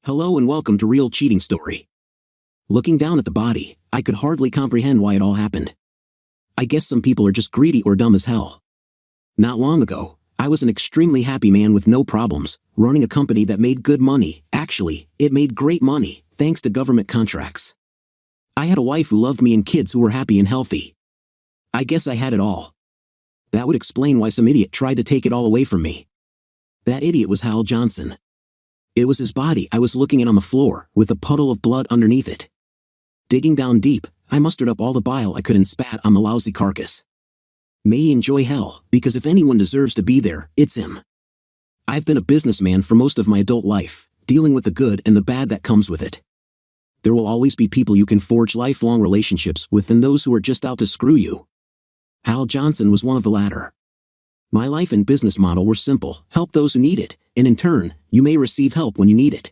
Hello and welcome to Real Cheating Story. Looking down at the body, I could hardly comprehend why it all happened. I guess some people are just greedy or dumb as hell. Not long ago, I was an extremely happy man with no problems, running a company that made good money. Actually, it made great money, thanks to government contracts. I had a wife who loved me and kids who were happy and healthy. I guess I had it all. That would explain why some idiot tried to take it all away from me. That idiot was Hal Johnson. It was his body I was looking at on the floor, with a puddle of blood underneath it. Digging down deep, I mustered up all the bile I could and spat on the lousy carcass. May he enjoy hell, because if anyone deserves to be there, it's him. I've been a businessman for most of my adult life, dealing with the good and the bad that comes with it. There will always be people you can forge lifelong relationships with and those who are just out to screw you. Hal Johnson was one of the latter. My life and business model were simple: help those who need it, and in turn, you may receive help when you need it.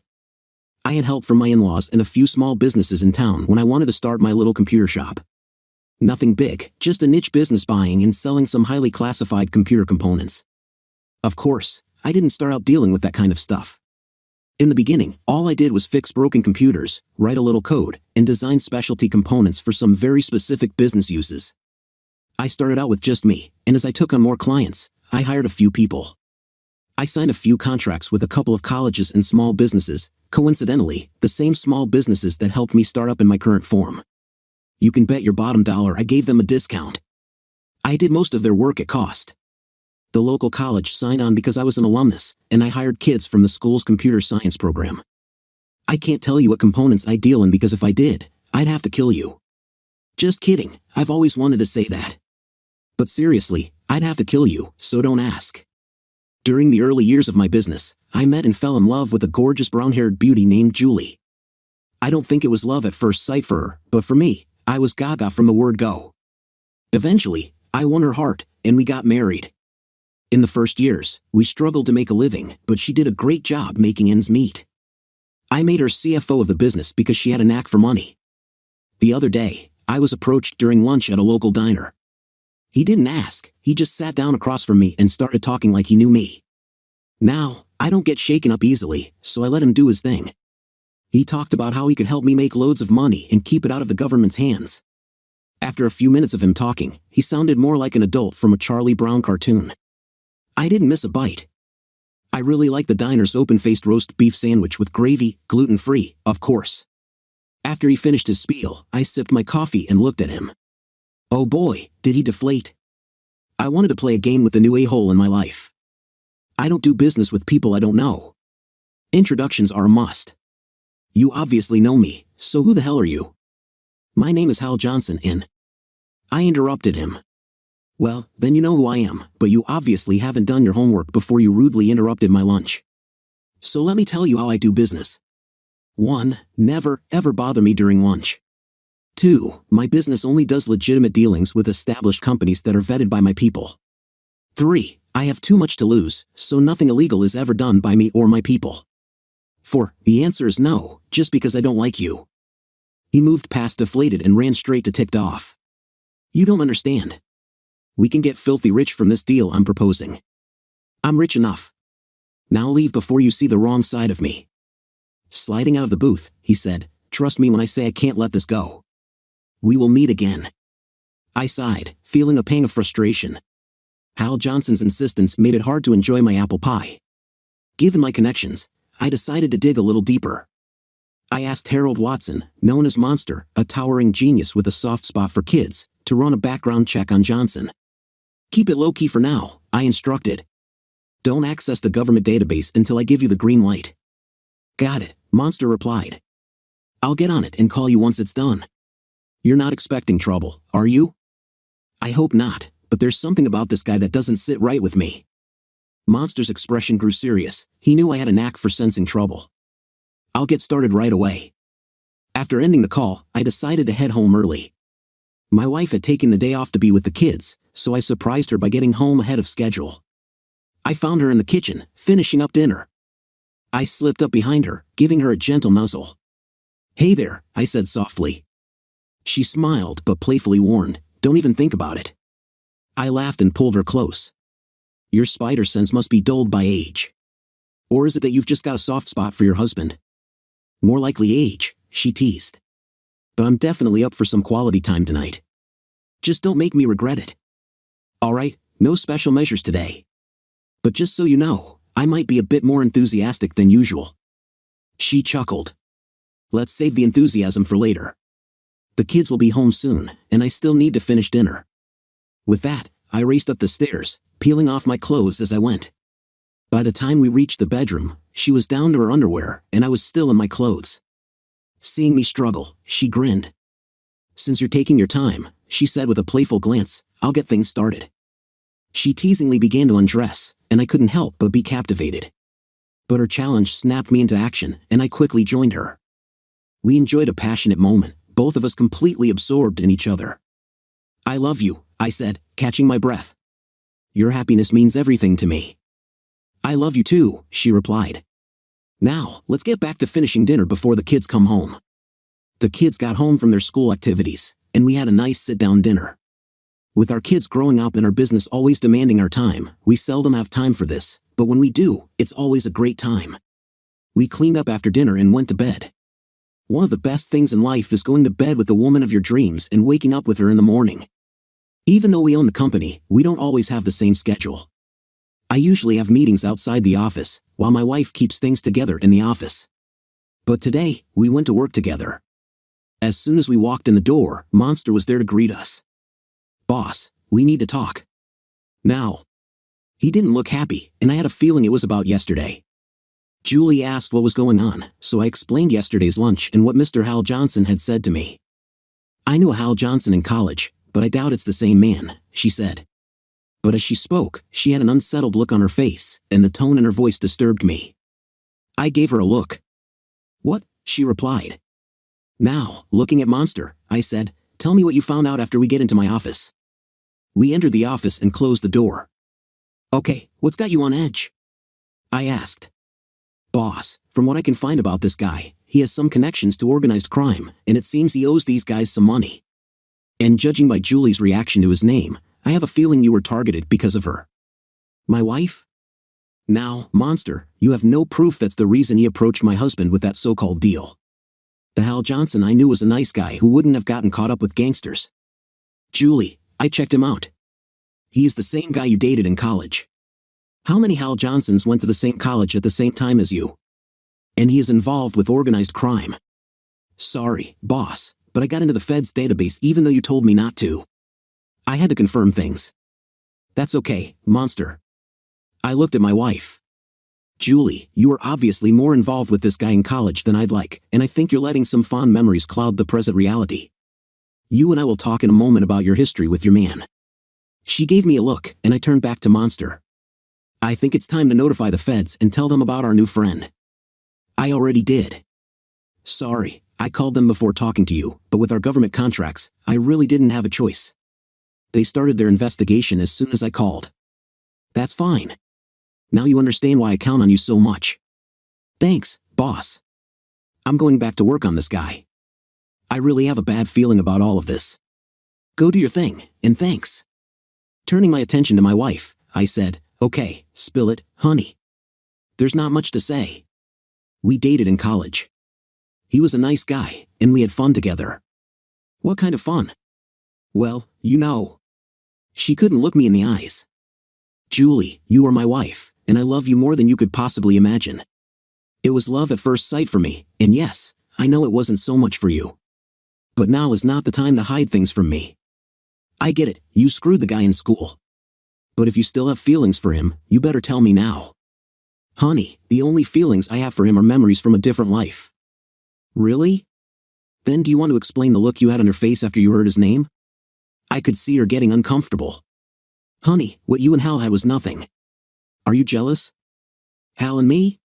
I had help from my in-laws and a few small businesses in town when I wanted to start my little computer shop. Nothing big, just a niche business buying and selling some highly classified computer components. Of course, I didn't start out dealing with that kind of stuff. In the beginning, all I did was fix broken computers, write a little code, and design specialty components for some very specific business uses. I started out with just me, and as I took on more clients, I hired a few people. I signed a few contracts with a couple of colleges and small businesses, coincidentally, the same small businesses that helped me start up in my current form. You can bet your bottom dollar I gave them a discount. I did most of their work at cost. The local college signed on because I was an alumnus, and I hired kids from the school's computer science program. I can't tell you what components I deal in because if I did, I'd have to kill you. Just kidding, I've always wanted to say that. But seriously, I'd have to kill you, so don't ask. During the early years of my business, I met and fell in love with a gorgeous brown-haired beauty named Julie. I don't think it was love at first sight for her, but for me, I was gaga from the word go. Eventually, I won her heart, and we got married. In the first years, we struggled to make a living, but she did a great job making ends meet. I made her CFO of the business because she had a knack for money. The other day, I was approached during lunch at a local diner. He didn't ask, he just sat down across from me and started talking like he knew me. Now, I don't get shaken up easily, so I let him do his thing. He talked about how he could help me make loads of money and keep it out of the government's hands. After a few minutes of him talking, he sounded more like an adult from a Charlie Brown cartoon. I didn't miss a bite. I really like the diner's open-faced roast beef sandwich with gravy, gluten-free, of course. After he finished his spiel, I sipped my coffee and looked at him. Oh boy, did he deflate. I wanted to play a game with the new a-hole in my life. I don't do business with people I don't know. Introductions are a must. You obviously know me, so who the hell are you? My name is Hal Johnson and... I interrupted him. Well, then you know who I am, but you obviously haven't done your homework before you rudely interrupted my lunch. So let me tell you how I do business. 1. Never, ever bother me during lunch. 2. My business only does legitimate dealings with established companies that are vetted by my people. 3. I have too much to lose, so nothing illegal is ever done by me or my people. 4. The answer is no, just because I don't like you. He moved past deflated and ran straight to ticked off. You don't understand. We can get filthy rich from this deal I'm proposing. I'm rich enough. Now leave before you see the wrong side of me. Sliding out of the booth, he said, trust me when I say I can't let this go. We will meet again. I sighed, feeling a pang of frustration. Hal Johnson's insistence made it hard to enjoy my apple pie. Given my connections, I decided to dig a little deeper. I asked Harold Watson, known as Monster, a towering genius with a soft spot for kids, to run a background check on Johnson. Keep it low-key for now, I instructed. Don't access the government database until I give you the green light. Got it, Monster replied. I'll get on it and call you once it's done. You're not expecting trouble, are you? I hope not, but there's something about this guy that doesn't sit right with me. Monster's expression grew serious. He knew I had a knack for sensing trouble. I'll get started right away. After ending the call, I decided to head home early. My wife had taken the day off to be with the kids, so I surprised her by getting home ahead of schedule. I found her in the kitchen, finishing up dinner. I slipped up behind her, giving her a gentle nuzzle. Hey there, I said softly. She smiled but playfully warned, don't even think about it. I laughed and pulled her close. Your spider sense must be dulled by age. Or is it that you've just got a soft spot for your husband? More likely age, she teased. But I'm definitely up for some quality time tonight. Just don't make me regret it. Alright, no special measures today. But just so you know, I might be a bit more enthusiastic than usual. She chuckled. Let's save the enthusiasm for later. The kids will be home soon, and I still need to finish dinner. With that, I raced up the stairs, peeling off my clothes as I went. By the time we reached the bedroom, she was down to her underwear, and I was still in my clothes. Seeing me struggle, she grinned. Since you're taking your time, she said with a playful glance, I'll get things started. She teasingly began to undress, and I couldn't help but be captivated. But her challenge snapped me into action, and I quickly joined her. We enjoyed a passionate moment, both of us completely absorbed in each other. I love you, I said, catching my breath. Your happiness means everything to me. I love you too, she replied. Now, let's get back to finishing dinner before the kids come home. The kids got home from their school activities, and we had a nice sit-down dinner. With our kids growing up and our business always demanding our time, we seldom have time for this, but when we do, it's always a great time. We cleaned up after dinner and went to bed. One of the best things in life is going to bed with the woman of your dreams and waking up with her in the morning. Even though we own the company, we don't always have the same schedule. I usually have meetings outside the office, while my wife keeps things together in the office. But today, we went to work together. As soon as we walked in the door, Monster was there to greet us. Boss, we need to talk. Now. He didn't look happy, and I had a feeling it was about yesterday. Julie asked what was going on, so I explained yesterday's lunch and what Mr. Hal Johnson had said to me. I knew a Hal Johnson in college, but I doubt it's the same man, she said. But as she spoke, she had an unsettled look on her face, and the tone in her voice disturbed me. I gave her a look. What? She replied. Now, looking at Monster, I said, tell me what you found out after we get into my office. We entered the office and closed the door. Okay, what's got you on edge? I asked. Boss, from what I can find about this guy, he has some connections to organized crime, and it seems he owes these guys some money. And judging by Julie's reaction to his name, I have a feeling you were targeted because of her. My wife? Now, Monster, you have no proof that's the reason he approached my husband with that so-called deal. The Hal Johnson I knew was a nice guy who wouldn't have gotten caught up with gangsters. Julie, I checked him out. He's the same guy you dated in college. How many Hal Johnsons went to the same college at the same time as you? And he is involved with organized crime. Sorry, boss, but I got into the Fed's database even though you told me not to. I had to confirm things. That's okay, Monster. I looked at my wife. Julie, you are obviously more involved with this guy in college than I'd like, and I think you're letting some fond memories cloud the present reality. You and I will talk in a moment about your history with your man. She gave me a look, and I turned back to Monster. I think it's time to notify the feds and tell them about our new friend. I already did. Sorry, I called them before talking to you, but with our government contracts, I really didn't have a choice. They started their investigation as soon as I called. That's fine. Now you understand why I count on you so much. Thanks, boss. I'm going back to work on this guy. I really have a bad feeling about all of this. Go do your thing, and thanks. Turning my attention to my wife, I said, okay, spill it, honey. There's not much to say. We dated in college. He was a nice guy, and we had fun together. What kind of fun? Well, you know. She couldn't look me in the eyes. Julie, you are my wife, and I love you more than you could possibly imagine. It was love at first sight for me, and yes, I know it wasn't so much for you. But now is not the time to hide things from me. I get it, you screwed the guy in school. But if you still have feelings for him, you better tell me now. Honey, the only feelings I have for him are memories from a different life. Really? Then do you want to explain the look you had on your face after you heard his name? I could see her getting uncomfortable. Honey, what you and Hal had was nothing. Are you jealous? Hal and me?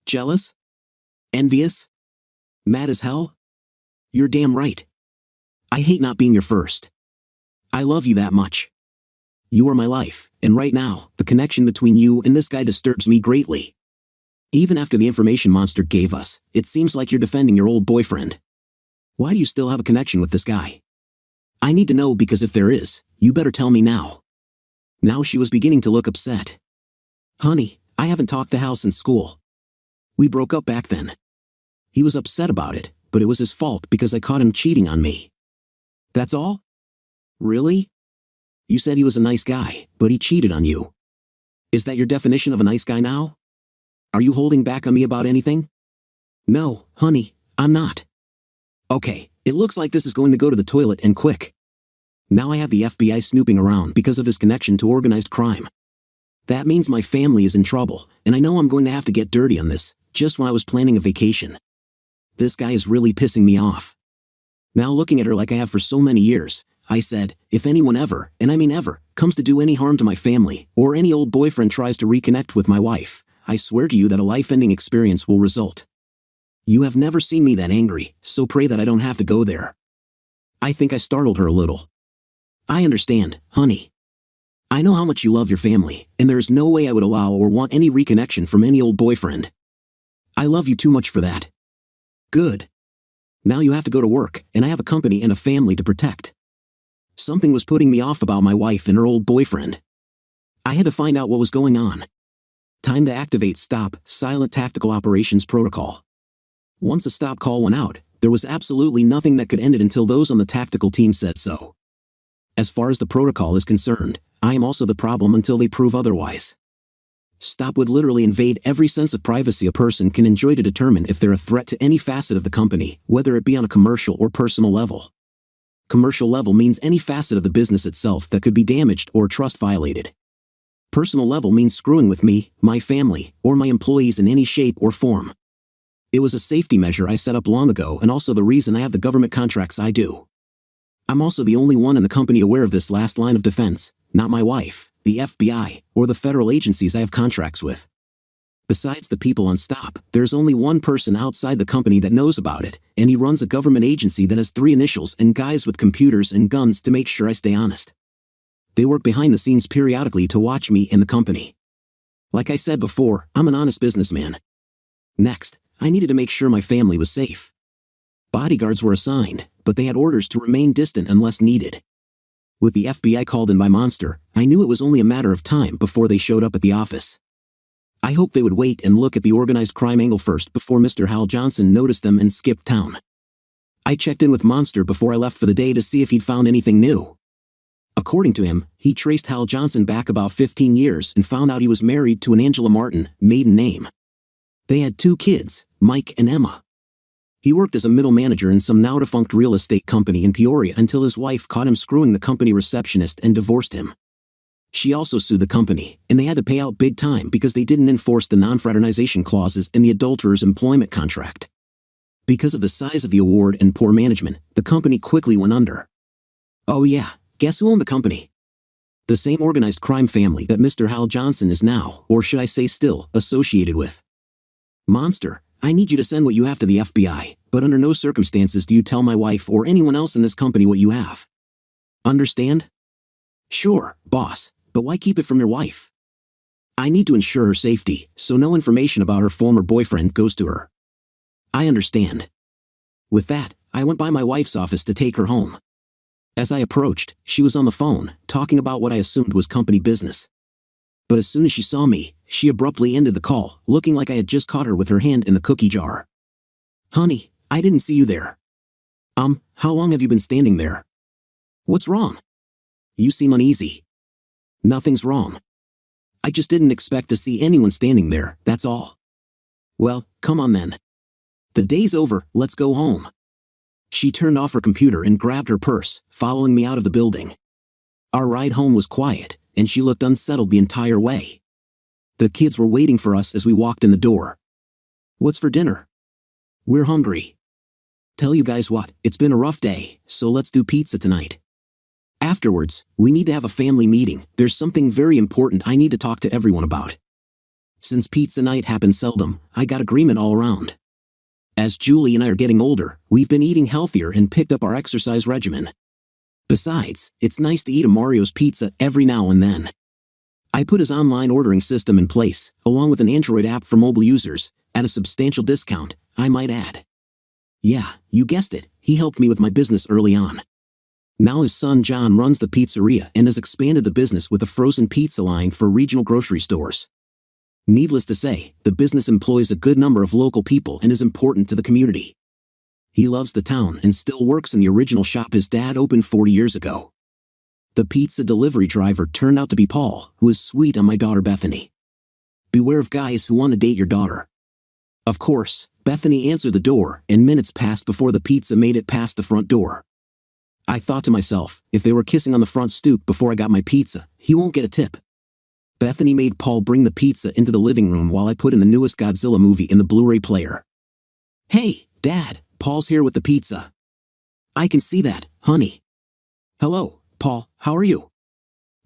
Jealous? Envious? Mad as hell? You're damn right. I hate not being your first. I love you that much. You are my life, and right now, the connection between you and this guy disturbs me greatly. Even after the information Monster gave us, it seems like you're defending your old boyfriend. Why do you still have a connection with this guy? I need to know because if there is, you better tell me now. Now she was beginning to look upset. Honey, I haven't talked to Hal since school. We broke up back then. He was upset about it, but it was his fault because I caught him cheating on me. That's all? Really? You said he was a nice guy, but he cheated on you. Is that your definition of a nice guy now? Are you holding back on me about anything? No, honey, I'm not. Okay, it looks like this is going to go to the toilet and quick. Now I have the FBI snooping around because of his connection to organized crime. That means my family is in trouble, and I know I'm going to have to get dirty on this, just when I was planning a vacation. This guy is really pissing me off. Now looking at her like I have for so many years, I said, if anyone ever, and I mean ever, comes to do any harm to my family, or any old boyfriend tries to reconnect with my wife, I swear to you that a life-ending experience will result. You have never seen me that angry, so pray that I don't have to go there. I think I startled her a little. I understand, honey. I know how much you love your family, and there is no way I would allow or want any reconnection from any old boyfriend. I love you too much for that. Good. Now you have to go to work, and I have a company and a family to protect. Something was putting me off about my wife and her old boyfriend. I had to find out what was going on. Time to activate Stop, Silent Tactical Operations Protocol. Once a stop call went out, there was absolutely nothing that could end it until those on the tactical team said so. As far as the protocol is concerned, I am also the problem until they prove otherwise. Stop would literally invade every sense of privacy a person can enjoy to determine if they're a threat to any facet of the company, whether it be on a commercial or personal level. Commercial level means any facet of the business itself that could be damaged or trust violated. Personal level means screwing with me, my family, or my employees in any shape or form. It was a safety measure I set up long ago and also the reason I have the government contracts I do. I'm also the only one in the company aware of this last line of defense, not my wife, the FBI, or the federal agencies I have contracts with. Besides the people on Stop, there's only one person outside the company that knows about it, and he runs a government agency that has 3 initials and guys with computers and guns to make sure I stay honest. They work behind the scenes periodically to watch me and the company. Like I said before, I'm an honest businessman. Next, I needed to make sure my family was safe. Bodyguards were assigned, but they had orders to remain distant unless needed. With the FBI called in by Monster, I knew it was only a matter of time before they showed up at the office. I hoped they would wait and look at the organized crime angle first before Mr. Hal Johnson noticed them and skipped town. I checked in with Monster before I left for the day to see if he'd found anything new. According to him, he traced Hal Johnson back about 15 years and found out he was married to an Angela Martin, maiden name. They had 2 kids, Mike and Emma. He worked as a middle manager in some now-defunct real estate company in Peoria until his wife caught him screwing the company receptionist and divorced him. She also sued the company, and they had to pay out big time because they didn't enforce the non-fraternization clauses in the adulterer's employment contract. Because of the size of the award and poor management, the company quickly went under. Oh yeah, guess who owned the company? The same organized crime family that Mr. Hal Johnson is now, or should I say still, associated with. Monster, I need you to send what you have to the FBI, but under no circumstances do you tell my wife or anyone else in this company what you have. Understand? Sure, boss, but why keep it from your wife? I need to ensure her safety, so no information about her former boyfriend goes to her. I understand. With that, I went by my wife's office to take her home. As I approached, she was on the phone, talking about what I assumed was company business. But as soon as she saw me, she abruptly ended the call, looking like I had just caught her with her hand in the cookie jar. Honey, I didn't see you there. How long have you been standing there? What's wrong? You seem uneasy. Nothing's wrong. I just didn't expect to see anyone standing there, that's all. Well, come on then. The day's over, let's go home. She turned off her computer and grabbed her purse, following me out of the building. Our ride home was quiet, and she looked unsettled the entire way. The kids were waiting for us as we walked in the door. What's for dinner? We're hungry. Tell you guys what, it's been a rough day, so let's do pizza tonight. Afterwards, we need to have a family meeting. There's something very important I need to talk to everyone about. Since pizza night happens seldom, I got agreement all around. As Julie and I are getting older, we've been eating healthier and picked up our exercise regimen. Besides, it's nice to eat a Mario's pizza every now and then. I put his online ordering system in place, along with an Android app for mobile users, at a substantial discount, I might add. Yeah, you guessed it, he helped me with my business early on. Now his son John runs the pizzeria and has expanded the business with a frozen pizza line for regional grocery stores. Needless to say, the business employs a good number of local people and is important to the community. He loves the town and still works in the original shop his dad opened 40 years ago. The pizza delivery driver turned out to be Paul, who is sweet on my daughter Bethany. Beware of guys who want to date your daughter. Of course, Bethany answered the door, and minutes passed before the pizza made it past the front door. I thought to myself, if they were kissing on the front stoop before I got my pizza, he won't get a tip. Bethany made Paul bring the pizza into the living room while I put in the newest Godzilla movie in the Blu-ray player. "Hey, Dad, Paul's here with the pizza." "I can see that, honey." "Hello, Paul, how are you?"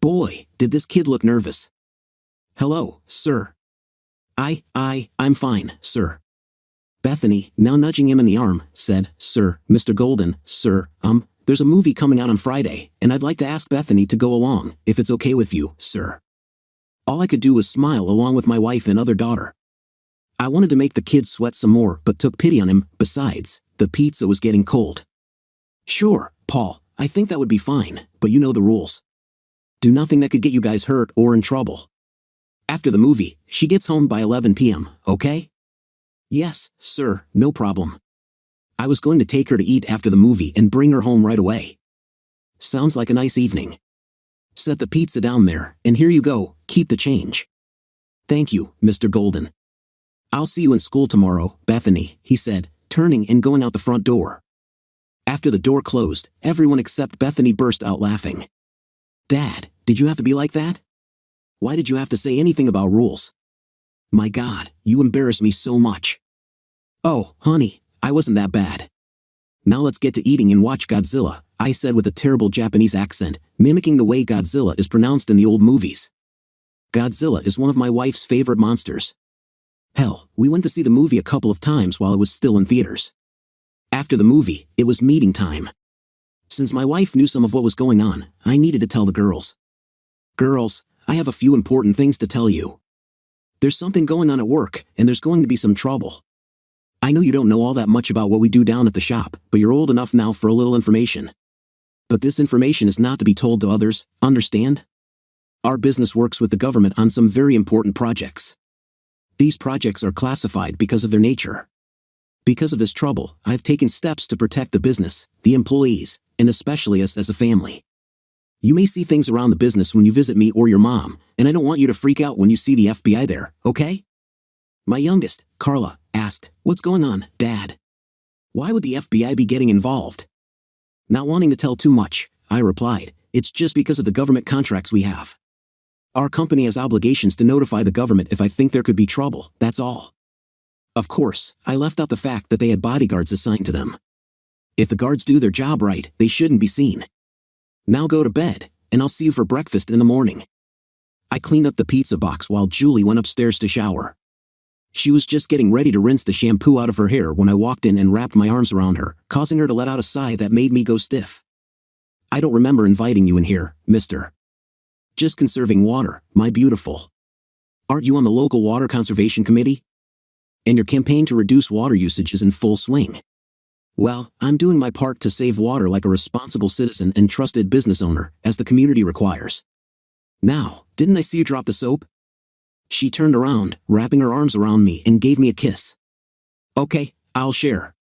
Boy, did this kid look nervous. "Hello, sir." I'm fine, sir." Bethany, now nudging him in the arm, said, "Sir, Mr. Golden, sir, there's a movie coming out on Friday, and I'd like to ask Bethany to go along, if it's okay with you, sir." All I could do was smile along with my wife and other daughter. I wanted to make the kid sweat some more, but took pity on him. Besides, the pizza was getting cold. "Sure, Paul, I think that would be fine, but you know the rules. Do nothing that could get you guys hurt or in trouble. After the movie, she gets home by 11 p.m., okay?" "Yes, sir, no problem." I was going to take her to eat after the movie and bring her home right away. "Sounds like a nice evening. Set the pizza down there, and here you go, keep the change." "Thank you, Mr. Golden." "I'll see you in school tomorrow, Bethany," he said, turning and going out the front door. After the door closed, everyone except Bethany burst out laughing. "Dad, did you have to be like that? Why did you have to say anything about rules? My God, you embarrass me so much." "Oh, honey, I wasn't that bad. Now let's get to eating and watch Godzilla," I said with a terrible Japanese accent, mimicking the way Godzilla is pronounced in the old movies. Godzilla is one of my wife's favorite monsters. Hell, we went to see the movie a couple of times while it was still in theaters. After the movie, it was meeting time. Since my wife knew some of what was going on, I needed to tell the girls. "Girls, I have a few important things to tell you. There's something going on at work, and there's going to be some trouble. I know you don't know all that much about what we do down at the shop, but you're old enough now for a little information. But this information is not to be told to others, understand? Our business works with the government on some very important projects. These projects are classified because of their nature. Because of this trouble, I've taken steps to protect the business, the employees, and especially us as a family. You may see things around the business when you visit me or your mom, and I don't want you to freak out when you see the FBI there, okay?" My youngest, Carla, asked, "What's going on, Dad? Why would the FBI be getting involved?" Not wanting to tell too much, I replied, "It's just because of the government contracts we have. Our company has obligations to notify the government if I think there could be trouble, that's all." Of course, I left out the fact that they had bodyguards assigned to them. If the guards do their job right, they shouldn't be seen. "Now go to bed, and I'll see you for breakfast in the morning." I cleaned up the pizza box while Julie went upstairs to shower. She was just getting ready to rinse the shampoo out of her hair when I walked in and wrapped my arms around her, causing her to let out a sigh that made me go stiff. "I don't remember inviting you in here, mister. Just conserving water, my beautiful. Aren't you on the local water conservation committee? And your campaign to reduce water usage is in full swing. Well, I'm doing my part to save water like a responsible citizen and trusted business owner, as the community requires. Now, didn't I see you drop the soap?" She turned around, wrapping her arms around me, and gave me a kiss. "Okay, I'll share.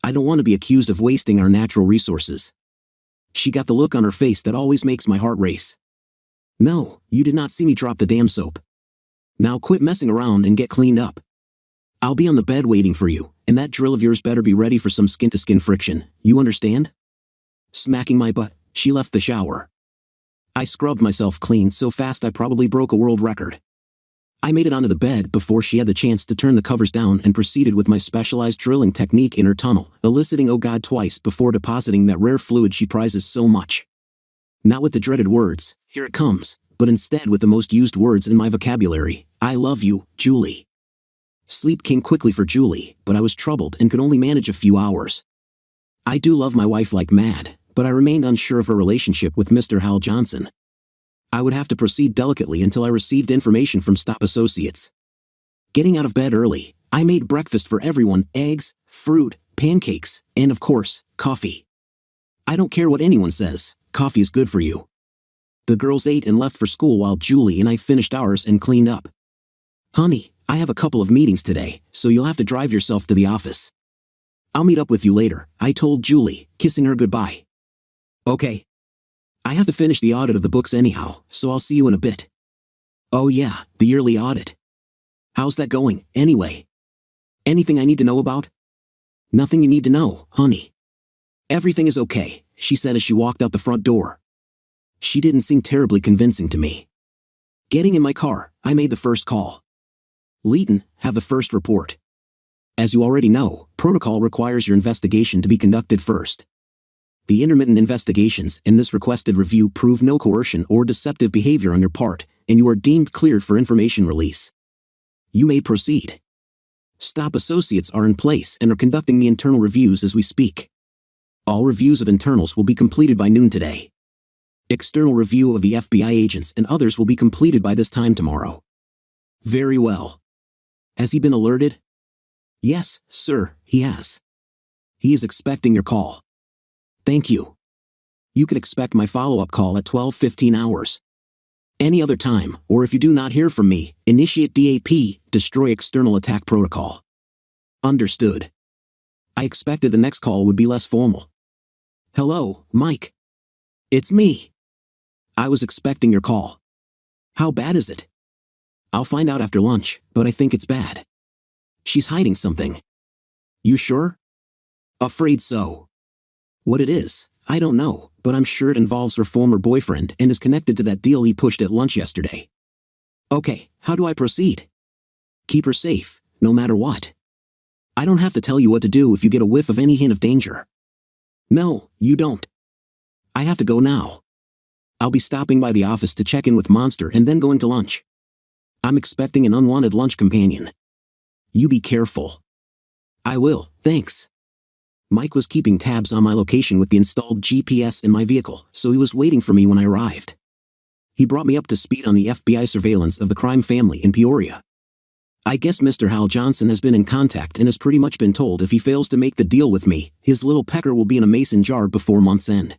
I don't want to be accused of wasting our natural resources." She got the look on her face that always makes my heart race. "No, you did not see me drop the damn soap. Now quit messing around and get cleaned up. I'll be on the bed waiting for you, and that drill of yours better be ready for some skin-to-skin friction, you understand?" Smacking my butt, she left the shower. I scrubbed myself clean so fast I probably broke a world record. I made it onto the bed before she had the chance to turn the covers down and proceeded with my specialized drilling technique in her tunnel, eliciting "oh God" twice before depositing that rare fluid she prizes so much. Not with the dreaded words, "Here it comes," but instead with the most used words in my vocabulary, "I love you, Julie." Sleep came quickly for Julie, but I was troubled and could only manage a few hours. I do love my wife like mad, but I remained unsure of her relationship with Mr. Hal Johnson. I would have to proceed delicately until I received information from Stop Associates. Getting out of bed early, I made breakfast for everyone: eggs, fruit, pancakes, and of course, coffee. I don't care what anyone says, coffee is good for you. The girls ate and left for school while Julie and I finished ours and cleaned up. Honey, I have a couple of meetings today, so you'll have to drive yourself to the office. I'll meet up with you later, I told Julie, kissing her goodbye. Okay. I have to finish the audit of the books anyhow, so I'll see you in a bit. Oh yeah, the yearly audit. How's that going, anyway? Anything I need to know about? Nothing you need to know, honey. Everything is okay, she said as she walked out the front door. She didn't seem terribly convincing to me. Getting in my car, I made the first call. Leighton, have the first report. As you already know, protocol requires your investigation to be conducted first. The intermittent investigations in this requested review prove no coercion or deceptive behavior on your part, and you are deemed cleared for information release. You may proceed. Stop associates are in place and are conducting the internal reviews as we speak. All reviews of internals will be completed by noon today. External review of the FBI agents and others will be completed by this time tomorrow. Very well. Has he been alerted? Yes, sir, he has. He is expecting your call. Thank you. You can expect my follow-up call at 12:15 hours. Any other time, or if you do not hear from me, initiate DAP, destroy external attack protocol. Understood. I expected the next call would be less formal. Hello, Mike. It's me. I was expecting your call. How bad is it? I'll find out after lunch, but I think it's bad. She's hiding something. You sure? Afraid so. What it is, I don't know, but I'm sure it involves her former boyfriend and is connected to that deal he pushed at lunch yesterday. Okay, how do I proceed? Keep her safe, no matter what. I don't have to tell you what to do if you get a whiff of any hint of danger. No, you don't. I have to go now. I'll be stopping by the office to check in with Monster and then going to lunch. I'm expecting an unwanted lunch companion. You be careful. I will, thanks. Mike was keeping tabs on my location with the installed GPS in my vehicle, so he was waiting for me when I arrived. He brought me up to speed on the FBI surveillance of the crime family in Peoria. I guess Mr. Hal Johnson has been in contact and has pretty much been told if he fails to make the deal with me, his little pecker will be in a mason jar before month's end.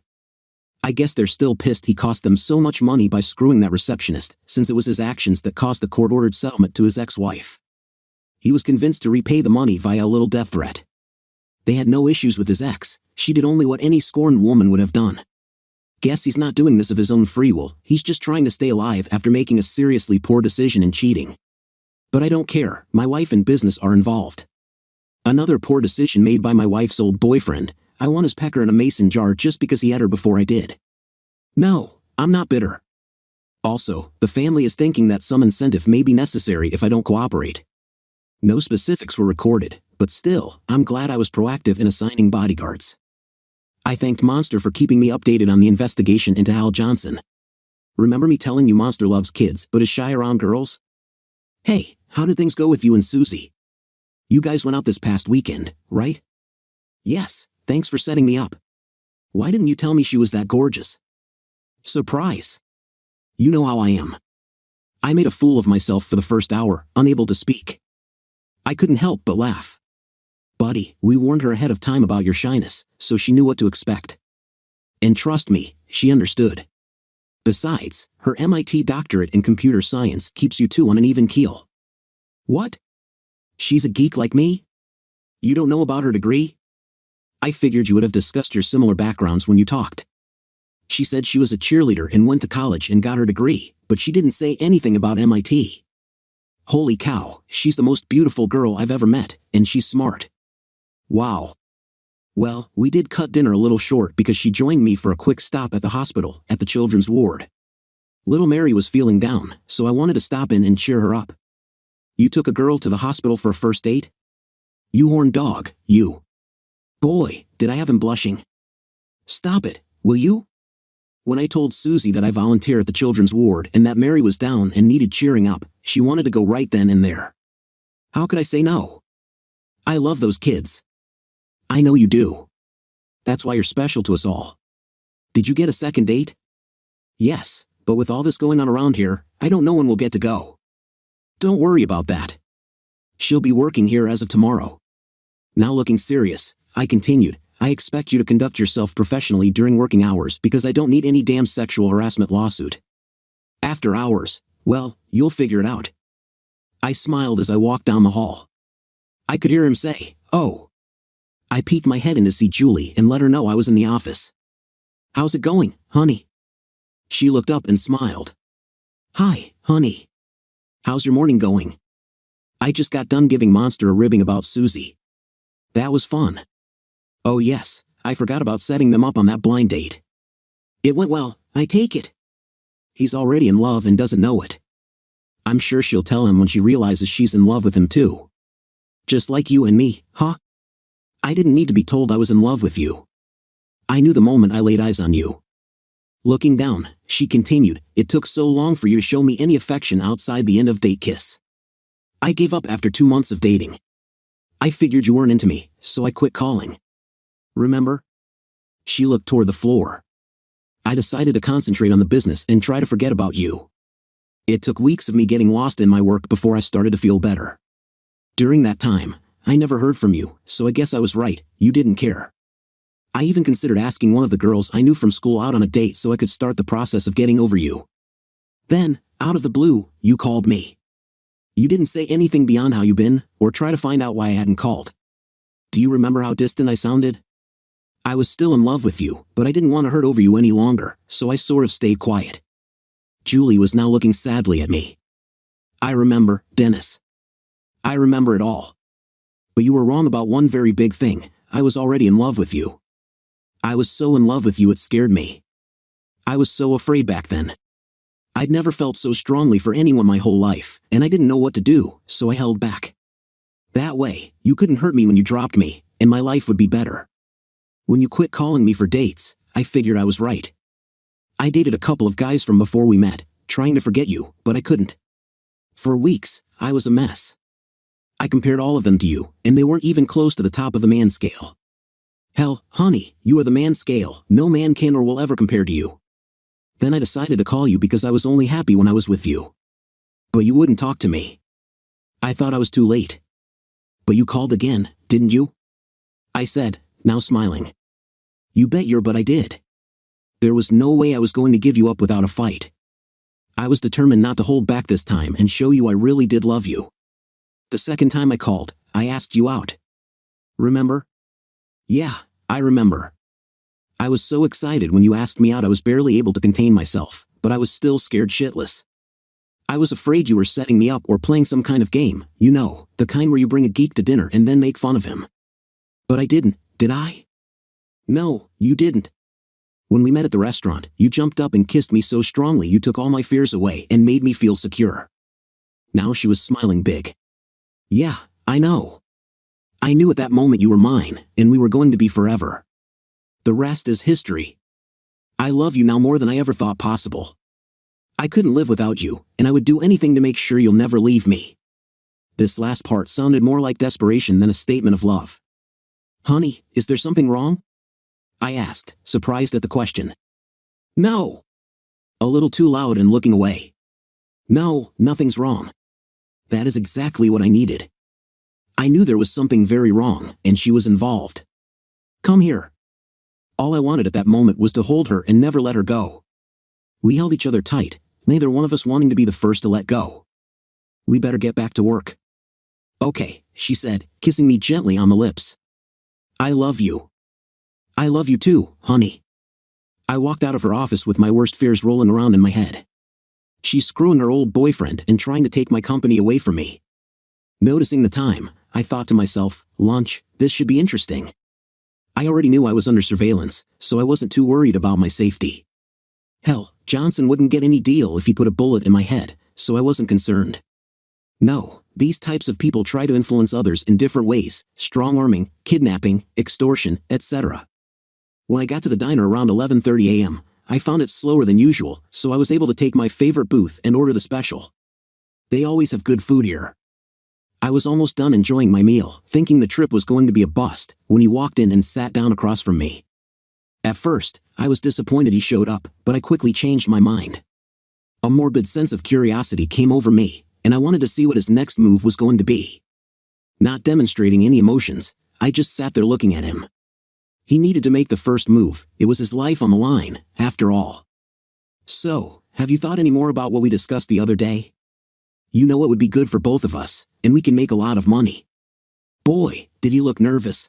I guess they're still pissed he cost them so much money by screwing that receptionist, since it was his actions that caused the court-ordered settlement to his ex-wife. He was convinced to repay the money via a little death threat. They had no issues with his ex, she did only what any scorned woman would have done. Guess he's not doing this of his own free will, he's just trying to stay alive after making a seriously poor decision and cheating. But I don't care, my wife and business are involved. Another poor decision made by my wife's old boyfriend, I want his pecker in a mason jar just because he had her before I did. No, I'm not bitter. Also, the family is thinking that some incentive may be necessary if I don't cooperate. No specifics were recorded, but still, I'm glad I was proactive in assigning bodyguards. I thanked Monster for keeping me updated on the investigation into Hal Johnson. Remember me telling you Monster loves kids but is shy around girls? Hey, how did things go with you and Susie? You guys went out this past weekend, right? Yes, thanks for setting me up. Why didn't you tell me she was that gorgeous? Surprise. You know how I am. I made a fool of myself for the first hour, unable to speak. I couldn't help but laugh. Buddy, we warned her ahead of time about your shyness, so she knew what to expect. And trust me, she understood. Besides, her MIT doctorate in computer science keeps you two on an even keel. What? She's a geek like me? You don't know about her degree? I figured you would have discussed your similar backgrounds when you talked. She said she was a cheerleader and went to college and got her degree, but she didn't say anything about MIT. Holy cow, she's the most beautiful girl I've ever met, and she's smart. Wow. Well, we did cut dinner a little short because she joined me for a quick stop at the hospital, at the children's ward. Little Mary was feeling down, so I wanted to stop in and cheer her up. You took a girl to the hospital for a first date? You horned dog, you. Boy, did I have him blushing. Stop it, will you? When I told Susie that I volunteer at the children's ward and that Mary was down and needed cheering up, she wanted to go right then and there. How could I say no? I love those kids. I know you do. That's why you're special to us all. Did you get a second date? Yes, but with all this going on around here, I don't know when we'll get to go. Don't worry about that. She'll be working here as of tomorrow. Now looking serious, I continued, I expect you to conduct yourself professionally during working hours because I don't need any damn sexual harassment lawsuit. After hours, well, you'll figure it out. I smiled as I walked down the hall. I could hear him say, "Oh." I peeked my head in to see Julie and let her know I was in the office. "How's it going, honey?" She looked up and smiled. "Hi, honey. How's your morning going?" I just got done giving Monster a ribbing about Susie. That was fun. Oh yes, I forgot about setting them up on that blind date. It went well, I take it. He's already in love and doesn't know it. I'm sure she'll tell him when she realizes she's in love with him too. Just like you and me, huh? I didn't need to be told I was in love with you. I knew the moment I laid eyes on you. Looking down, she continued, "It took so long for you to show me any affection outside the end-of-date kiss. I gave up after 2 months of dating. I figured you weren't into me, so I quit calling. Remember?" She looked toward the floor. I decided to concentrate on the business and try to forget about you. It took weeks of me getting lost in my work before I started to feel better. During that time, I never heard from you, so I guess I was right, you didn't care. I even considered asking one of the girls I knew from school out on a date so I could start the process of getting over you. Then, out of the blue, you called me. You didn't say anything beyond how you been, or try to find out why I hadn't called. Do you remember how distant I sounded? I was still in love with you, but I didn't want to hurt over you any longer, so I sort of stayed quiet. Julie was now looking sadly at me. I remember, Dennis. I remember it all. But you were wrong about one very big thing, I was already in love with you. I was so in love with you it scared me. I was so afraid back then. I'd never felt so strongly for anyone my whole life, and I didn't know what to do, so I held back. That way, you couldn't hurt me when you dropped me, and my life would be better. When you quit calling me for dates, I figured I was right. I dated a couple of guys from before we met, trying to forget you, but I couldn't. For weeks, I was a mess. I compared all of them to you, and they weren't even close to the top of the man scale. Hell, honey, you are the man scale, no man can or will ever compare to you. Then I decided to call you because I was only happy when I was with you. But you wouldn't talk to me. I thought I was too late. But you called again, didn't you? I said, now smiling. You bet but I did. There was no way I was going to give you up without a fight. I was determined not to hold back this time and show you I really did love you. The second time I called, I asked you out. Remember? Yeah, I remember. I was so excited when you asked me out I was barely able to contain myself, but I was still scared shitless. I was afraid you were setting me up or playing some kind of game, you know, the kind where you bring a geek to dinner and then make fun of him. But I didn't, did I? No, you didn't. When we met at the restaurant, you jumped up and kissed me so strongly you took all my fears away and made me feel secure. Now she was smiling big. Yeah, I know. I knew at that moment you were mine, and we were going to be forever. The rest is history. I love you now more than I ever thought possible. I couldn't live without you, and I would do anything to make sure you'll never leave me. This last part sounded more like desperation than a statement of love. Honey, is there something wrong? I asked, surprised at the question. No. A little too loud and looking away. No, nothing's wrong. That is exactly what I needed. I knew there was something very wrong, and she was involved. Come here. All I wanted at that moment was to hold her and never let her go. We held each other tight, neither one of us wanting to be the first to let go. We better get back to work. Okay, she said, kissing me gently on the lips. I love you. I love you too, honey. I walked out of her office with my worst fears rolling around in my head. She's screwing her old boyfriend and trying to take my company away from me. Noticing the time, I thought to myself, lunch, this should be interesting. I already knew I was under surveillance, so I wasn't too worried about my safety. Hell, Johnson wouldn't get any deal if he put a bullet in my head, so I wasn't concerned. No, these types of people try to influence others in different ways, strong-arming, kidnapping, extortion, etc. When I got to the diner around 11:30 a.m., I found it slower than usual, so I was able to take my favorite booth and order the special. They always have good food here. I was almost done enjoying my meal, thinking the trip was going to be a bust, when he walked in and sat down across from me. At first, I was disappointed he showed up, but I quickly changed my mind. A morbid sense of curiosity came over me, and I wanted to see what his next move was going to be. Not demonstrating any emotions, I just sat there looking at him. He needed to make the first move, it was his life on the line, after all. So, have you thought any more about what we discussed the other day? You know it would be good for both of us, and we can make a lot of money." Boy, did he look nervous.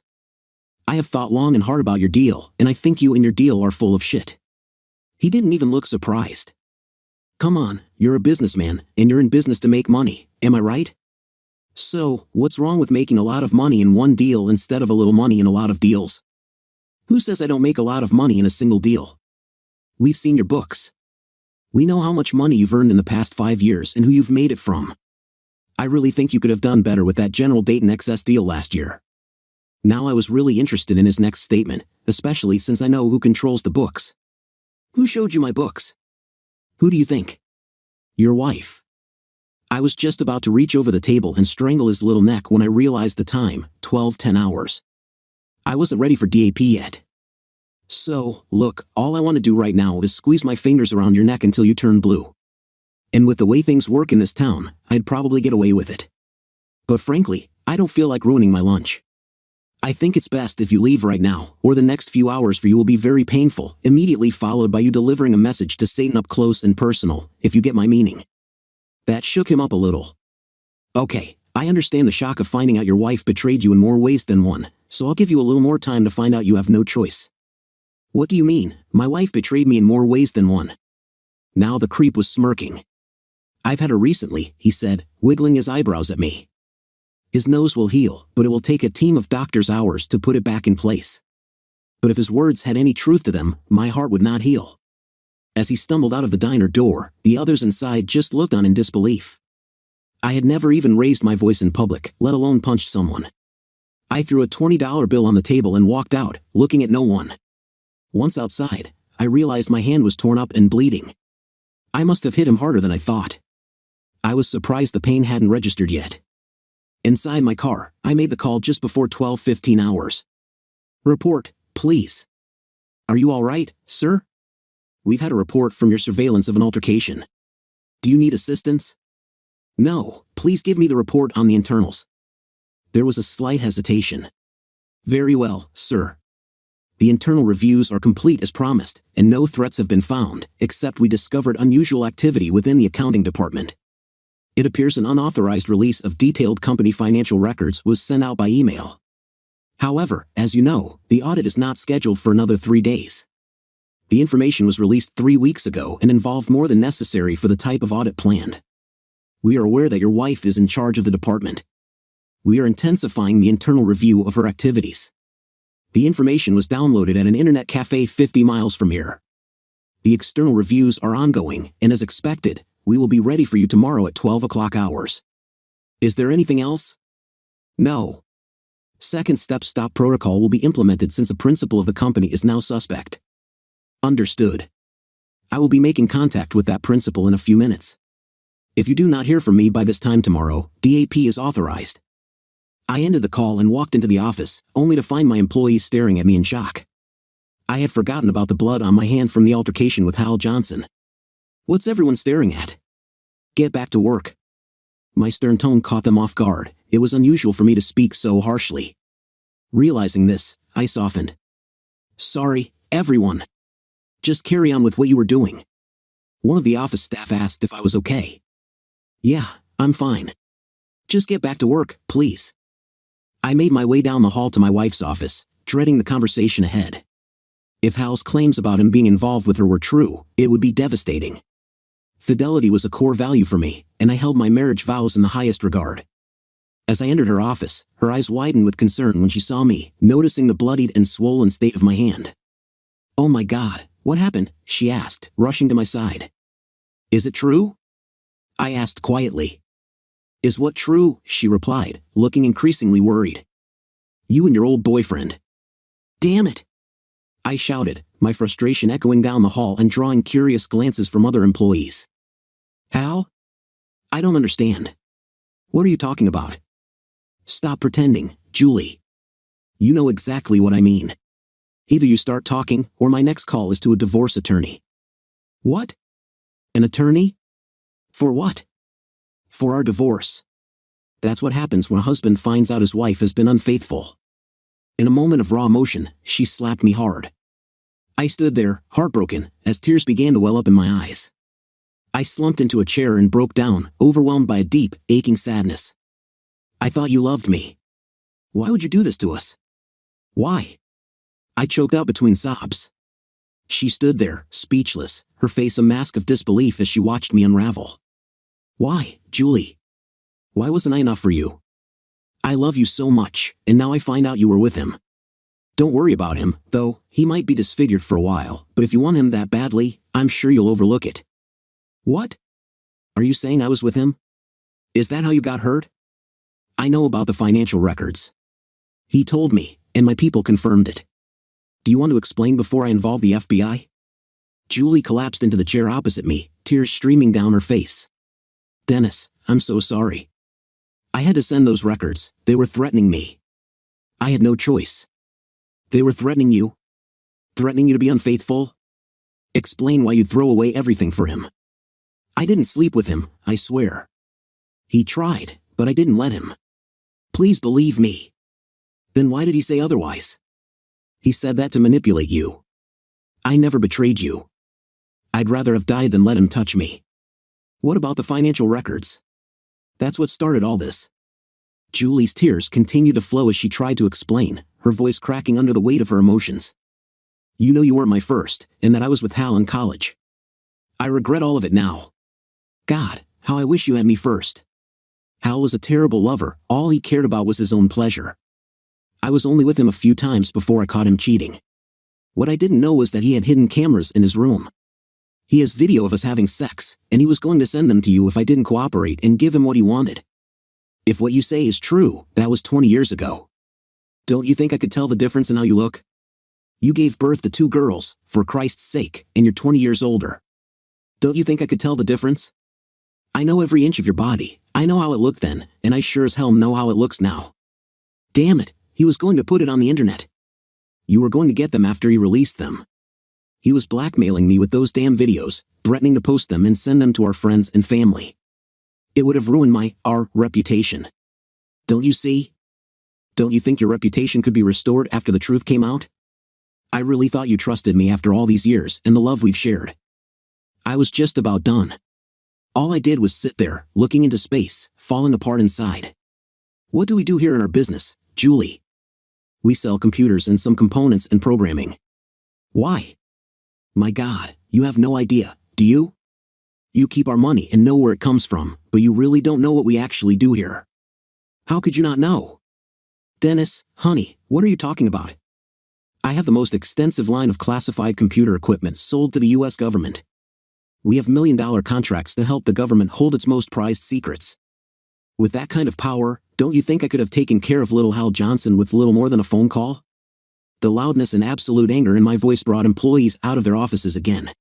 "I have thought long and hard about your deal, and I think you and your deal are full of shit." He didn't even look surprised. "Come on, you're a businessman, and you're in business to make money, am I right? So, what's wrong with making a lot of money in one deal instead of a little money in a lot of deals? Who says I don't make a lot of money in a single deal? We've seen your books. We know how much money you've earned in the past 5 years and who you've made it from. I really think you could have done better with that General Dayton XS deal last year." Now I was really interested in his next statement, especially since I know who controls the books. "Who showed you my books?" "Who do you think?" "Your wife." I was just about to reach over the table and strangle his little neck when I realized the time, 12:10 hours. I wasn't ready for DAP yet. "So, look, all I want to do right now is squeeze my fingers around your neck until you turn blue. And with the way things work in this town, I'd probably get away with it. But frankly, I don't feel like ruining my lunch. I think it's best if you leave right now, or the next few hours for you will be very painful, immediately followed by you delivering a message to Satan up close and personal, if you get my meaning." That shook him up a little. "Okay, I understand the shock of finding out your wife betrayed you in more ways than one, so I'll give you a little more time to find out you have no choice." "What do you mean, my wife betrayed me in more ways than one?" Now the creep was smirking. "I've had her recently," he said, wiggling his eyebrows at me. His nose will heal, but it will take a team of doctors' hours to put it back in place. But if his words had any truth to them, my heart would not heal. As he stumbled out of the diner door, the others inside just looked on in disbelief. I had never even raised my voice in public, let alone punched someone. I threw a $20 bill on the table and walked out, looking at no one. Once outside, I realized my hand was torn up and bleeding. I must have hit him harder than I thought. I was surprised the pain hadn't registered yet. Inside my car, I made the call just before 12:15 hours. "Report, please." "Are you all right, sir? We've had a report from your surveillance of an altercation. Do you need assistance?" "No, please give me the report on the internals." There was a slight hesitation. "Very well, sir. The internal reviews are complete as promised, and no threats have been found, except we discovered unusual activity within the accounting department. It appears an unauthorized release of detailed company financial records was sent out by email. However, as you know, the audit is not scheduled for another 3 days. The information was released 3 weeks ago and involved more than necessary for the type of audit planned. We are aware that your wife is in charge of the department. We are intensifying the internal review of her activities. The information was downloaded at an internet cafe 50 miles from here. The external reviews are ongoing, and as expected, we will be ready for you tomorrow at 12 o'clock hours. Is there anything else?" "No. Second step stop protocol will be implemented since a principal of the company is now suspect." "Understood. I will be making contact with that principal in a few minutes. If you do not hear from me by this time tomorrow, DAP is authorized." I ended the call and walked into the office, only to find my employees staring at me in shock. I had forgotten about the blood on my hand from the altercation with Hal Johnson. "What's everyone staring at? Get back to work." My stern tone caught them off guard. It was unusual for me to speak so harshly. Realizing this, I softened. "Sorry, everyone. Just carry on with what you were doing." One of the office staff asked if I was okay. "Yeah, I'm fine. Just get back to work, please." I made my way down the hall to my wife's office, dreading the conversation ahead. If Hal's claims about him being involved with her were true, it would be devastating. Fidelity was a core value for me, and I held my marriage vows in the highest regard. As I entered her office, her eyes widened with concern when she saw me, noticing the bloodied and swollen state of my hand. "Oh my God, what happened?" she asked, rushing to my side. "Is it true?" I asked quietly. "Is what true?" she replied, looking increasingly worried. "You and your old boyfriend." "Damn it!" I shouted, my frustration echoing down the hall and drawing curious glances from other employees. "Hal? I don't understand. What are you talking about?" "Stop pretending, Julie. You know exactly what I mean. Either you start talking, or my next call is to a divorce attorney." "What? An attorney? For what?" "For our divorce. That's what happens when a husband finds out his wife has been unfaithful." In a moment of raw emotion, she slapped me hard. I stood there, heartbroken, as tears began to well up in my eyes. I slumped into a chair and broke down, overwhelmed by a deep, aching sadness. I thought you loved me. Why would you do this to us? Why? I choked out between sobs. She stood there, speechless, her face a mask of disbelief as she watched me unravel. Why, Julie? Why wasn't I enough for you? I love you so much, and now I find out you were with him. Don't worry about him, though. He might be disfigured for a while, but if you want him that badly, I'm sure you'll overlook it. What? Are you saying I was with him? Is that how you got hurt? I know about the financial records. He told me, and my people confirmed it. Do you want to explain before I involve the FBI? Julie collapsed into the chair opposite me, tears streaming down her face. Dennis, I'm so sorry. I had to send those records. They were threatening me. I had no choice. They were threatening you? Threatening you to be unfaithful? Explain why you'd throw away everything for him. I didn't sleep with him, I swear. He tried, but I didn't let him. Please believe me. Then why did he say otherwise? He said that to manipulate you. I never betrayed you. I'd rather have died than let him touch me. What about the financial records? That's what started all this. Julie's tears continued to flow as she tried to explain, her voice cracking under the weight of her emotions. You know you weren't my first, and that I was with Hal in college. I regret all of it now. God, how I wish you had me first. Hal was a terrible lover, all he cared about was his own pleasure. I was only with him a few times before I caught him cheating. What I didn't know was that he had hidden cameras in his room. He has video of us having sex, and he was going to send them to you if I didn't cooperate and give him what he wanted. If what you say is true, that was 20 years ago. Don't you think I could tell the difference in how you look? You gave birth to 2 girls, for Christ's sake, and you're 20 years older. Don't you think I could tell the difference? I know every inch of your body. I know how it looked then, and I sure as hell know how it looks now. Damn it, he was going to put it on the internet. You were going to get them after he released them. He was blackmailing me with those damn videos, threatening to post them and send them to our friends and family. It would have ruined our reputation. Don't you see? Don't you think your reputation could be restored after the truth came out? I really thought you trusted me after all these years and the love we've shared. I was just about done. All I did was sit there, looking into space, falling apart inside. What do we do here in our business, Julie? We sell computers and some components and programming. Why? My God, you have no idea, do you? You keep our money and know where it comes from, but you really don't know what we actually do here. How could you not know? Dennis, honey, what are you talking about? I have the most extensive line of classified computer equipment sold to the U.S. government. We have million-dollar contracts to help the government hold its most prized secrets. With that kind of power, don't you think I could have taken care of little Hal Johnson with little more than a phone call? The loudness and absolute anger in my voice brought employees out of their offices again.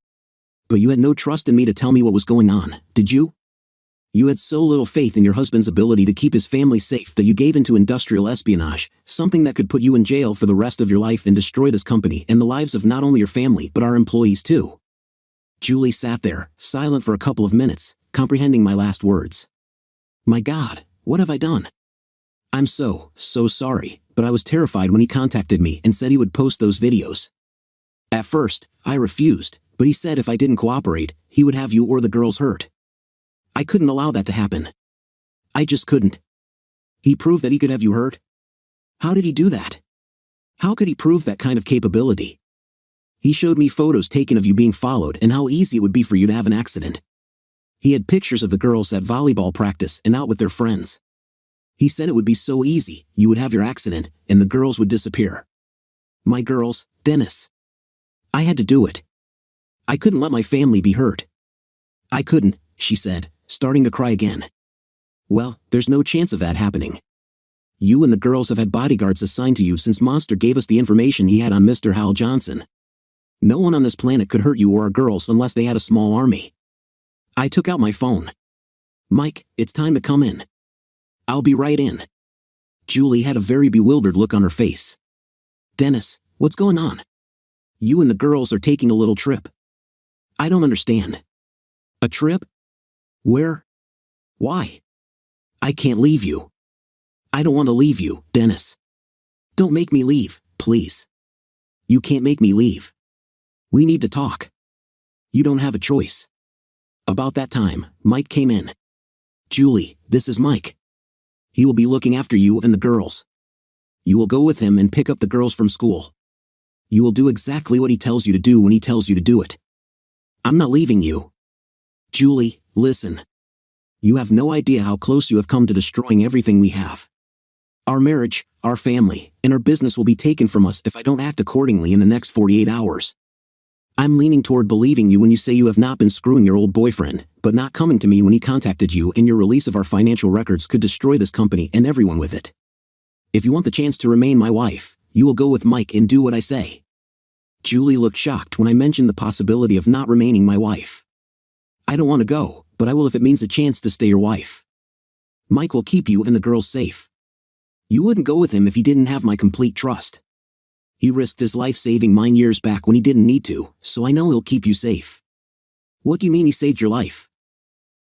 But you had no trust in me to tell me what was going on, did you? You had so little faith in your husband's ability to keep his family safe that you gave into industrial espionage, something that could put you in jail for the rest of your life and destroy this company and the lives of not only your family but our employees too. Julie sat there, silent for a couple of minutes, comprehending my last words. My God, what have I done? I'm so sorry, but I was terrified when he contacted me and said he would post those videos. At first, I refused, but he said if I didn't cooperate, he would have you or the girls hurt. I couldn't allow that to happen. I just couldn't. He proved that he could have you hurt? How did he do that? How could he prove that kind of capability? He showed me photos taken of you being followed and how easy it would be for you to have an accident. He had pictures of the girls at volleyball practice and out with their friends. He said it would be so easy, you would have your accident, and the girls would disappear. My girls, Dennis. I had to do it. I couldn't let my family be hurt. I couldn't, she said, starting to cry again. Well, there's no chance of that happening. You and the girls have had bodyguards assigned to you since Monster gave us the information he had on Mr. Hal Johnson. No one on this planet could hurt you or our girls unless they had a small army. I took out my phone. Mike, it's time to come in. I'll be right in. Julie had a very bewildered look on her face. Dennis, what's going on? You and the girls are taking a little trip. I don't understand. A trip? Where? Why? I can't leave you. I don't want to leave you, Dennis. Don't make me leave, please. You can't make me leave. We need to talk. You don't have a choice. About that time, Mike came in. "Julie, this is Mike. He will be looking after you and the girls. You will go with him and pick up the girls from school. You will do exactly what he tells you to do when he tells you to do it. I'm not leaving you." "Julie, listen. You have no idea how close you have come to destroying everything we have. Our marriage, our family, and our business will be taken from us if I don't act accordingly in the next 48 hours. I'm leaning toward believing you when you say you have not been screwing your old boyfriend, but not coming to me when he contacted you, and your release of our financial records could destroy this company and everyone with it. If you want the chance to remain my wife, you will go with Mike and do what I say." Julie looked shocked when I mentioned the possibility of not remaining my wife. "I don't want to go, but I will if it means a chance to stay your wife. Mike will keep you and the girls safe. You wouldn't go with him if he didn't have my complete trust. He risked his life saving mine years back when he didn't need to, so I know he'll keep you safe." "What do you mean he saved your life?"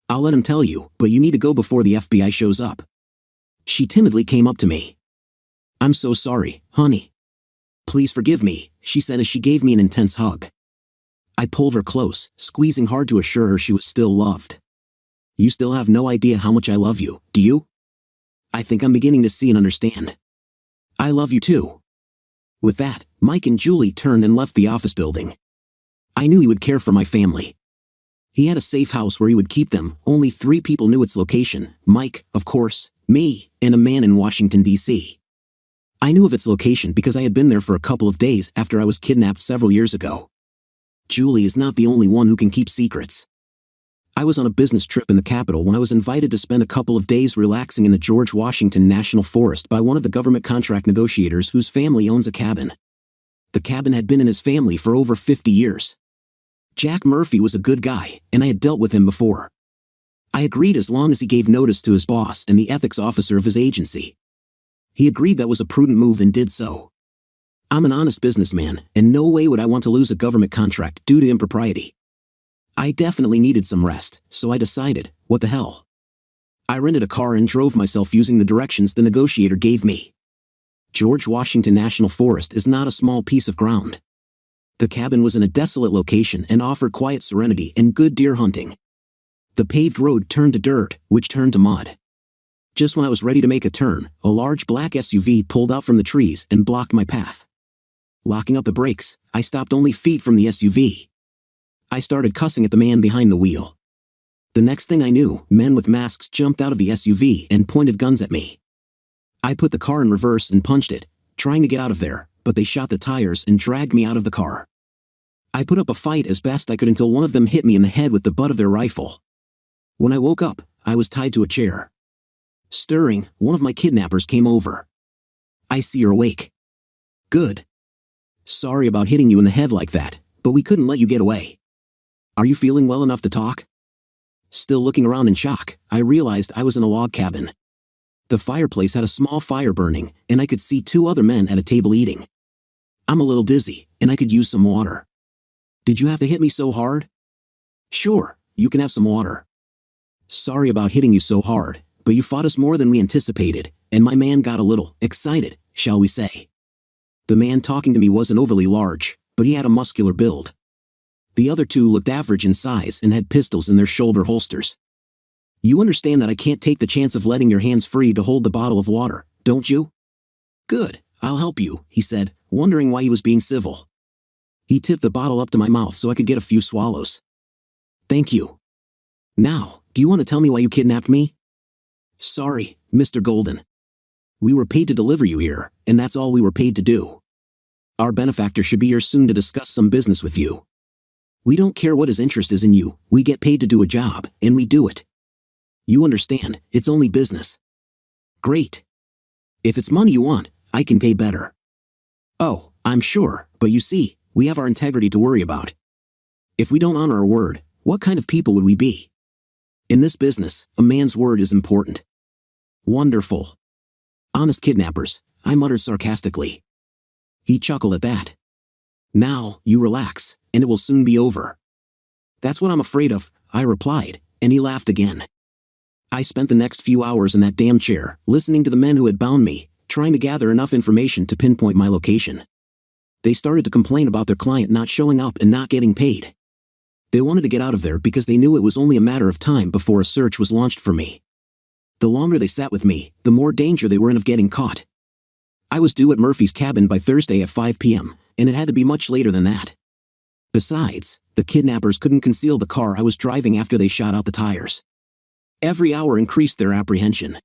"I'll let him tell you, but you need to go before the FBI shows up." She timidly came up to me. "I'm so sorry, honey. Please forgive me," she said as she gave me an intense hug. I pulled her close, squeezing hard to assure her she was still loved. "You still have no idea how much I love you, do you?" "I think I'm beginning to see and understand. I love you too." With that, Mike and Julie turned and left the office building. I knew he would care for my family. He had a safe house where he would keep them. Only 3 people knew its location: Mike, of course, me, and a man in Washington, D.C. I knew of its location because I had been there for a couple of days after I was kidnapped several years ago. Julie is not the only one who can keep secrets. I was on a business trip in the capital when I was invited to spend a couple of days relaxing in the George Washington National Forest by one of the government contract negotiators whose family owns a cabin. The cabin had been in his family for over 50 years. Jack Murphy was a good guy, and I had dealt with him before. I agreed as long as he gave notice to his boss and the ethics officer of his agency. He agreed that was a prudent move and did so. I'm an honest businessman, and no way would I want to lose a government contract due to impropriety. I definitely needed some rest, so I decided, what the hell? I rented a car and drove myself using the directions the negotiator gave me. George Washington National Forest is not a small piece of ground. The cabin was in a desolate location and offered quiet serenity and good deer hunting. The paved road turned to dirt, which turned to mud. Just when I was ready to make a turn, a large black SUV pulled out from the trees and blocked my path. Locking up the brakes, I stopped only feet from the SUV. I started cussing at the man behind the wheel. The next thing I knew, men with masks jumped out of the SUV and pointed guns at me. I put the car in reverse and punched it, trying to get out of there, but they shot the tires and dragged me out of the car. I put up a fight as best I could until one of them hit me in the head with the butt of their rifle. When I woke up, I was tied to a chair. Stirring, one of my kidnappers came over. "I see you're awake." "Good. Sorry about hitting you in the head like that, but we couldn't let you get away. Are you feeling well enough to talk?" Still looking around in shock, I realized I was in a log cabin. The fireplace had a small fire burning, and I could see 2 other men at a table eating. "I'm a little dizzy, and I could use some water." "Did you have to hit me so hard?" "Sure, you can have some water." "Sorry about hitting you so hard, but you fought us more than we anticipated, and my man got a little excited, shall we say." The man talking to me wasn't overly large, but he had a muscular build. The other 2 looked average in size and had pistols in their shoulder holsters. "You understand that I can't take the chance of letting your hands free to hold the bottle of water, don't you?" "Good, I'll help you," he said, wondering why he was being civil. He tipped the bottle up to my mouth so I could get a few swallows. "Thank you. Now, do you want to tell me why you kidnapped me?" "Sorry, Mr. Golden. We were paid to deliver you here, and that's all we were paid to do. Our benefactor should be here soon to discuss some business with you. We don't care what his interest is in you, we get paid to do a job, and we do it. You understand, it's only business." "Great. If it's money you want, I can pay better." "Oh, I'm sure, but you see, we have our integrity to worry about. If we don't honor our word, what kind of people would we be? In this business, a man's word is important." "Wonderful. Honest kidnappers," I muttered sarcastically. He chuckled at that. "Now, you relax, and it will soon be over." "That's what I'm afraid of," I replied, and he laughed again. I spent the next few hours in that damn chair, listening to the men who had bound me, trying to gather enough information to pinpoint my location. They started to complain about their client not showing up and not getting paid. They wanted to get out of there because they knew it was only a matter of time before a search was launched for me. The longer they sat with me, the more danger they were in of getting caught. I was due at Murphy's cabin by Thursday at 5 p.m., and it had to be much later than that. Besides, the kidnappers couldn't conceal the car I was driving after they shot out the tires. Every hour increased their apprehension.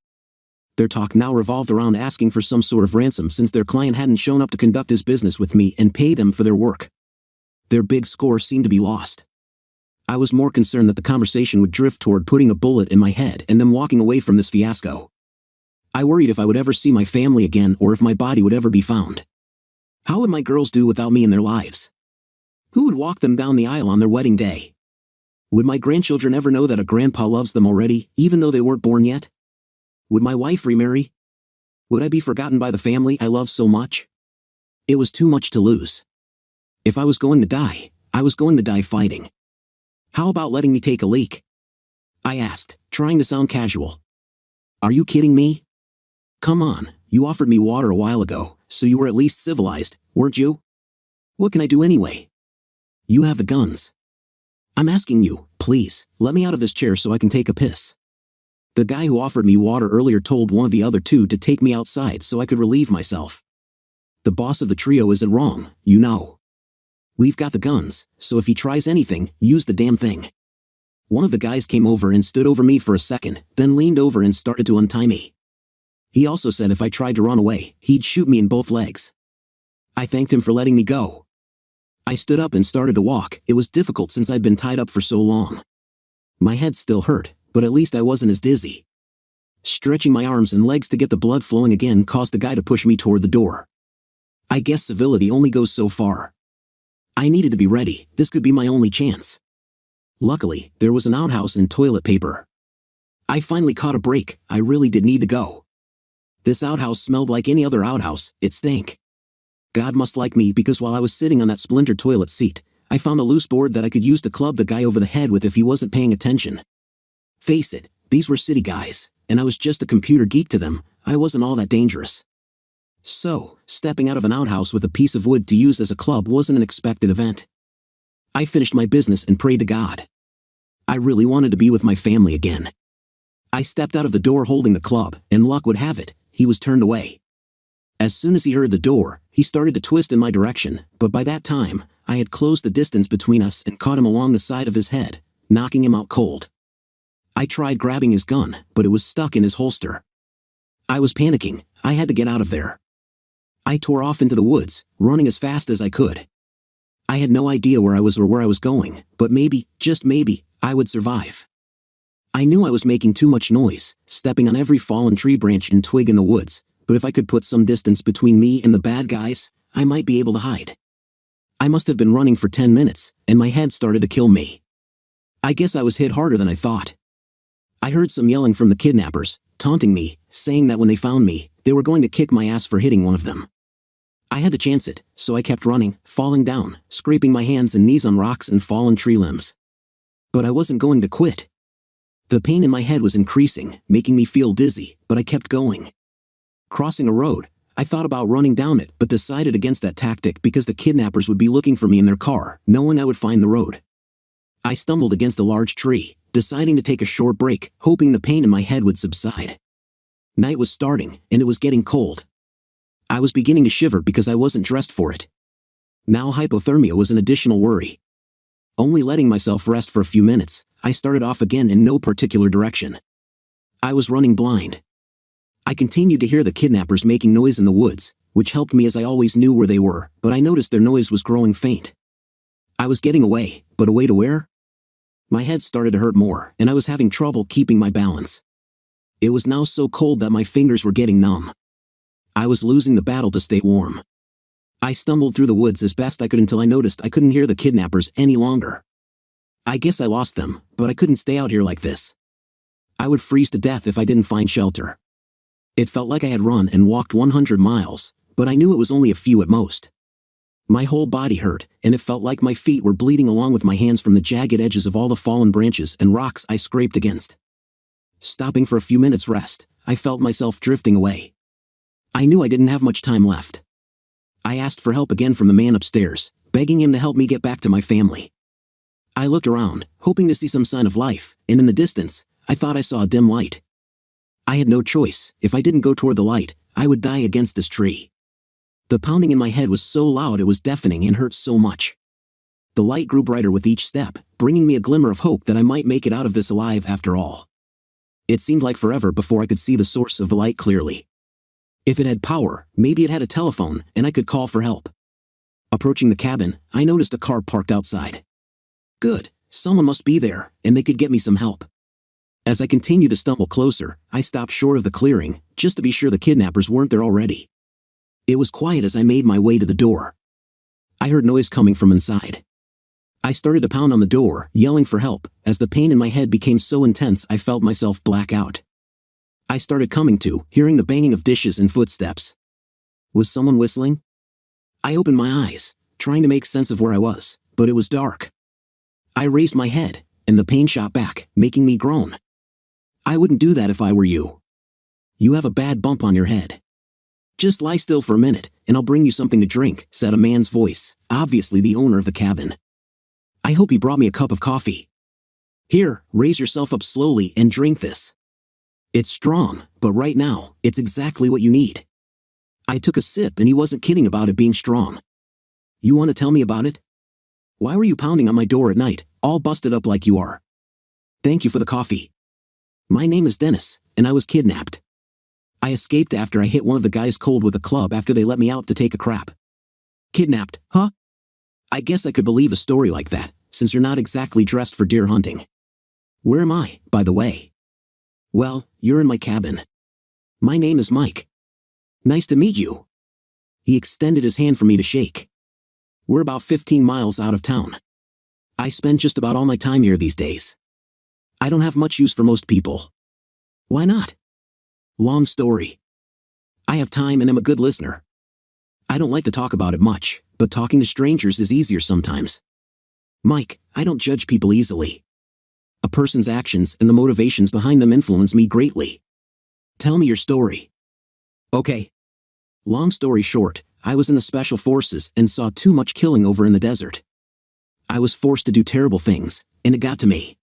Their talk now revolved around asking for some sort of ransom since their client hadn't shown up to conduct his business with me and pay them for their work. Their big score seemed to be lost. I was more concerned that the conversation would drift toward putting a bullet in my head and them walking away from this fiasco. I worried if I would ever see my family again or if my body would ever be found. How would my girls do without me in their lives? Who would walk them down the aisle on their wedding day? Would my grandchildren ever know that a grandpa loves them already, even though they weren't born yet? Would my wife remarry? Would I be forgotten by the family I love so much? It was too much to lose. If I was going to die, I was going to die fighting. How about letting me take a leak? I asked, trying to sound casual. Are you kidding me? Come on, you offered me water a while ago, so you were at least civilized, weren't you? What can I do anyway? You have the guns. I'm asking you, please, let me out of this chair so I can take a piss. The guy who offered me water earlier told one of the other two to take me outside so I could relieve myself. The boss of the trio isn't wrong, you know. We've got the guns, so if he tries anything, use the damn thing. One of the guys came over and stood over me for a second, then leaned over and started to untie me. He also said if I tried to run away, he'd shoot me in both legs. I thanked him for letting me go. I stood up and started to walk. It was difficult since I'd been tied up for so long. My head still hurt, but at least I wasn't as dizzy. Stretching my arms and legs to get the blood flowing again caused the guy to push me toward the door. I guess civility only goes so far. I needed to be ready, this could be my only chance. Luckily, there was an outhouse and toilet paper. I finally caught a break, I really did need to go. This outhouse smelled like any other outhouse, it stank. God must like me because while I was sitting on that splintered toilet seat, I found a loose board that I could use to club the guy over the head with if he wasn't paying attention. Face it, these were city guys, and I was just a computer geek to them, I wasn't all that dangerous. So, stepping out of an outhouse with a piece of wood to use as a club wasn't an expected event. I finished my business and prayed to God. I really wanted to be with my family again. I stepped out of the door holding the club, and luck would have it, he was turned away. As soon as he heard the door, he started to twist in my direction, but by that time, I had closed the distance between us and caught him along the side of his head, knocking him out cold. I tried grabbing his gun, but it was stuck in his holster. I was panicking, I had to get out of there. I tore off into the woods, running as fast as I could. I had no idea where I was or where I was going, but maybe, just maybe, I would survive. I knew I was making too much noise, stepping on every fallen tree branch and twig in the woods, but if I could put some distance between me and the bad guys, I might be able to hide. I must have been running for 10 minutes, and my head started to kill me. I guess I was hit harder than I thought. I heard some yelling from the kidnappers, taunting me, saying that when they found me, they were going to kick my ass for hitting one of them. I had to chance it, so I kept running, falling down, scraping my hands and knees on rocks and fallen tree limbs. But I wasn't going to quit. The pain in my head was increasing, making me feel dizzy, but I kept going. Crossing a road, I thought about running down it but decided against that tactic because the kidnappers would be looking for me in their car, knowing I would find the road. I stumbled against a large tree, deciding to take a short break, hoping the pain in my head would subside. Night was starting, and it was getting cold. I was beginning to shiver because I wasn't dressed for it. Now hypothermia was an additional worry. Only letting myself rest for a few minutes, I started off again in no particular direction. I was running blind. I continued to hear the kidnappers making noise in the woods, which helped me as I always knew where they were, but I noticed their noise was growing faint. I was getting away, but away to where? My head started to hurt more, and I was having trouble keeping my balance. It was now so cold that my fingers were getting numb. I was losing the battle to stay warm. I stumbled through the woods as best I could until I noticed I couldn't hear the kidnappers any longer. I guess I lost them, but I couldn't stay out here like this. I would freeze to death if I didn't find shelter. It felt like I had run and walked 100 miles, but I knew it was only a few at most. My whole body hurt, and it felt like my feet were bleeding along with my hands from the jagged edges of all the fallen branches and rocks I scraped against. Stopping for a few minutes' rest, I felt myself drifting away. I knew I didn't have much time left. I asked for help again from the man upstairs, begging him to help me get back to my family. I looked around, hoping to see some sign of life, and in the distance, I thought I saw a dim light. I had no choice. If I didn't go toward the light, I would die against this tree. The pounding in my head was so loud it was deafening and hurt so much. The light grew brighter with each step, bringing me a glimmer of hope that I might make it out of this alive after all. It seemed like forever before I could see the source of the light clearly. If it had power, maybe it had a telephone, and I could call for help. Approaching the cabin, I noticed a car parked outside. Good, someone must be there, and they could get me some help. As I continued to stumble closer, I stopped short of the clearing, just to be sure the kidnappers weren't there already. It was quiet as I made my way to the door. I heard noise coming from inside. I started to pound on the door, yelling for help, as the pain in my head became so intense I felt myself black out. I started coming to, hearing the banging of dishes and footsteps. Was someone whistling? I opened my eyes, trying to make sense of where I was, but it was dark. I raised my head, and the pain shot back, making me groan. I wouldn't do that if I were you. You have a bad bump on your head. Just lie still for a minute, and I'll bring you something to drink, said a man's voice, obviously the owner of the cabin. I hope he brought me a cup of coffee. Here, raise yourself up slowly and drink this. It's strong, but right now, it's exactly what you need. I took a sip and he wasn't kidding about it being strong. You want to tell me about it? Why were you pounding on my door at night, all busted up like you are? Thank you for the coffee. My name is Dennis, and I was kidnapped. I escaped after I hit one of the guys cold with a club after they let me out to take a crap. Kidnapped, huh? I guess I could believe a story like that, since you're not exactly dressed for deer hunting. Where am I, by the way? Well, you're in my cabin. My name is Mike. Nice to meet you. He extended his hand for me to shake. We're about 15 miles out of town. I spend just about all my time here these days. I don't have much use for most people. Why not? Long story. I have time and am a good listener. I don't like to talk about it much, but talking to strangers is easier sometimes. Mike, I don't judge people easily. A person's actions and the motivations behind them influence me greatly. Tell me your story. Okay. Long story short, I was in the Special Forces and saw too much killing over in the desert. I was forced to do terrible things, and it got to me.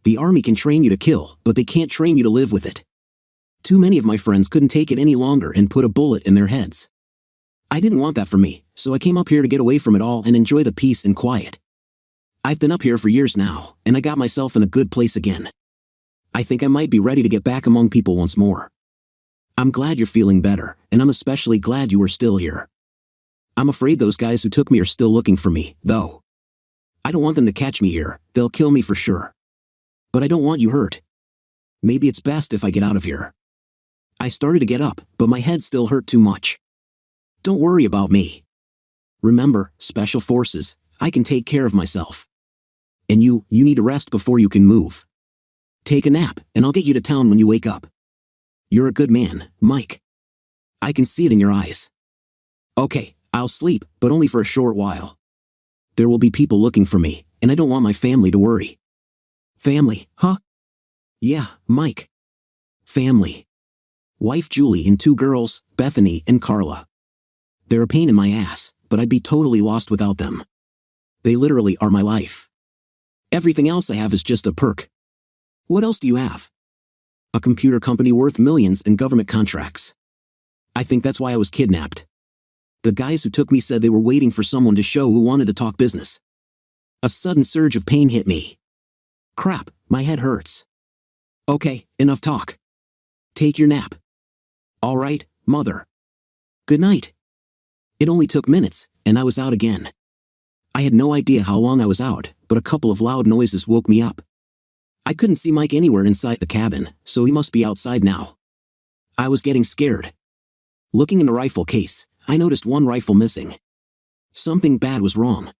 The army can train you to kill, but they can't train you to live with it. Too many of my friends couldn't take it any longer and put a bullet in their heads. I didn't want that for me, so I came up here to get away from it all and enjoy the peace and quiet. I've been up here for years now, and I got myself in a good place again. I think I might be ready to get back among people once more. I'm glad you're feeling better, and I'm especially glad you are still here. I'm afraid those guys who took me are still looking for me, though. I don't want them to catch me here, they'll kill me for sure. But I don't want you hurt. Maybe it's best if I get out of here. I started to get up, but my head still hurt too much. Don't worry about me. Remember, Special Forces, I can take care of myself. And you need to rest before you can move. Take a nap, and I'll get you to town when you wake up. You're a good man, Mike. I can see it in your eyes. Okay, I'll sleep, but only for a short while. There will be people looking for me, and I don't want my family to worry. Family, huh? Yeah, Mike. Family. Wife Julie and 2 girls, Bethany and Carla. They're a pain in my ass, but I'd be totally lost without them. They literally are my life. Everything else I have is just a perk. What else do you have? A computer company worth millions and government contracts. I think that's why I was kidnapped. The guys who took me said they were waiting for someone to show who wanted to talk business. A sudden surge of pain hit me. Crap, my head hurts. Okay, enough talk. Take your nap. All right, mother. Good night. It only took minutes, and I was out again. I had no idea how long I was out, but a couple of loud noises woke me up. I couldn't see Mike anywhere inside the cabin, so he must be outside now. I was getting scared. Looking in the rifle case, I noticed one rifle missing. Something bad was wrong.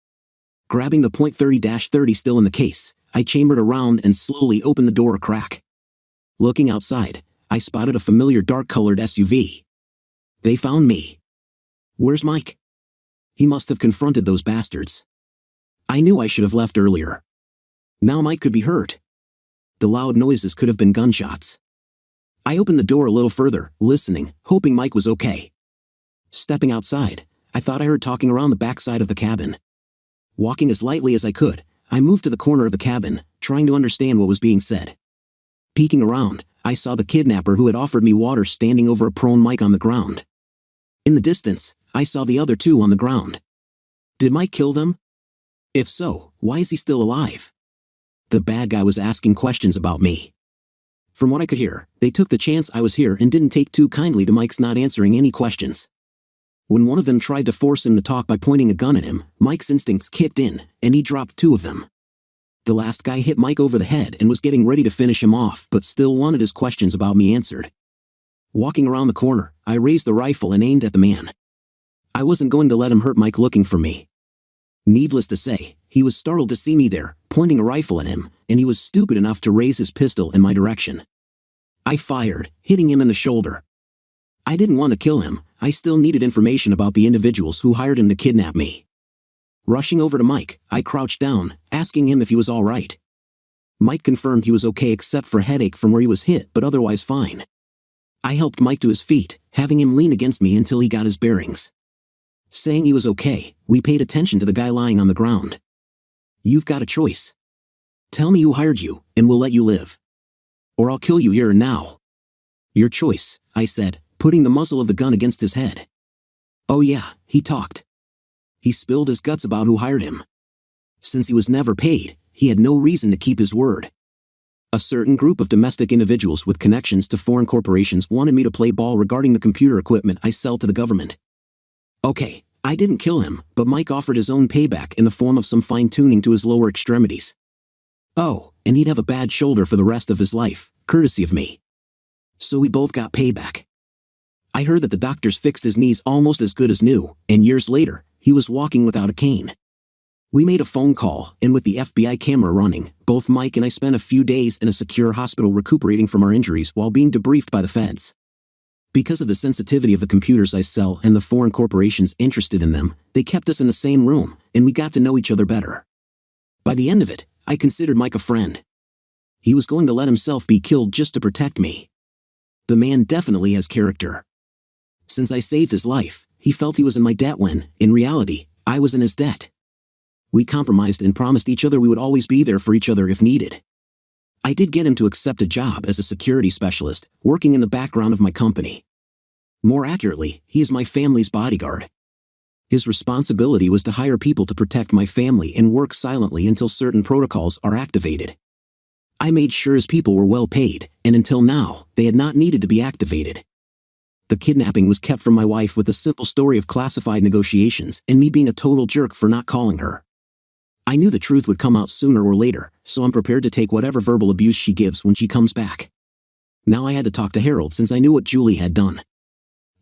Grabbing the .30-30 still in the case, I chambered around and slowly opened the door a crack. Looking outside, I spotted a familiar dark-colored SUV. They found me. Where's Mike? He must have confronted those bastards. I knew I should have left earlier. Now Mike could be hurt. The loud noises could have been gunshots. I opened the door a little further, listening, hoping Mike was okay. Stepping outside, I thought I heard talking around the backside of the cabin. Walking as lightly as I could, I moved to the corner of the cabin, trying to understand what was being said. Peeking around, I saw the kidnapper who had offered me water standing over a prone Mike on the ground. In the distance, I saw the other two on the ground. Did Mike kill them? If so, why is he still alive? The bad guy was asking questions about me. From what I could hear, they took the chance I was here and didn't take too kindly to Mike's not answering any questions. When one of them tried to force him to talk by pointing a gun at him, Mike's instincts kicked in, and he dropped two of them. The last guy hit Mike over the head and was getting ready to finish him off but still wanted his questions about me answered. Walking around the corner, I raised the rifle and aimed at the man. I wasn't going to let him hurt Mike looking for me. Needless to say, he was startled to see me there, pointing a rifle at him, and he was stupid enough to raise his pistol in my direction. I fired, hitting him in the shoulder. I didn't want to kill him, I still needed information about the individuals who hired him to kidnap me. Rushing over to Mike, I crouched down, asking him if he was all right. Mike confirmed he was okay except for headache from where he was hit but otherwise fine. I helped Mike to his feet, having him lean against me until he got his bearings. Saying he was okay, we paid attention to the guy lying on the ground. You've got a choice. Tell me who hired you, and we'll let you live. Or I'll kill you here and now. Your choice, I said, putting the muzzle of the gun against his head. Oh yeah, he talked. He spilled his guts about who hired him. Since he was never paid, he had no reason to keep his word. A certain group of domestic individuals with connections to foreign corporations wanted me to play ball regarding the computer equipment I sell to the government. Okay, I didn't kill him, but Mike offered his own payback in the form of some fine-tuning to his lower extremities. Oh, and he'd have a bad shoulder for the rest of his life, courtesy of me. So we both got payback. I heard that the doctors fixed his knees almost as good as new, and years later, he was walking without a cane. We made a phone call, and with the FBI camera running, both Mike and I spent a few days in a secure hospital recuperating from our injuries while being debriefed by the feds. Because of the sensitivity of the computers I sell and the foreign corporations interested in them, they kept us in the same room, and we got to know each other better. By the end of it, I considered Mike a friend. He was going to let himself be killed just to protect me. The man definitely has character. Since I saved his life, he felt he was in my debt when, in reality, I was in his debt. We compromised and promised each other we would always be there for each other if needed. I did get him to accept a job as a security specialist, working in the background of my company. More accurately, he is my family's bodyguard. His responsibility was to hire people to protect my family and work silently until certain protocols are activated. I made sure his people were well paid, and until now, they had not needed to be activated. The kidnapping was kept from my wife with a simple story of classified negotiations and me being a total jerk for not calling her. I knew the truth would come out sooner or later, so I'm prepared to take whatever verbal abuse she gives when she comes back. Now I had to talk to Harold since I knew what Julie had done.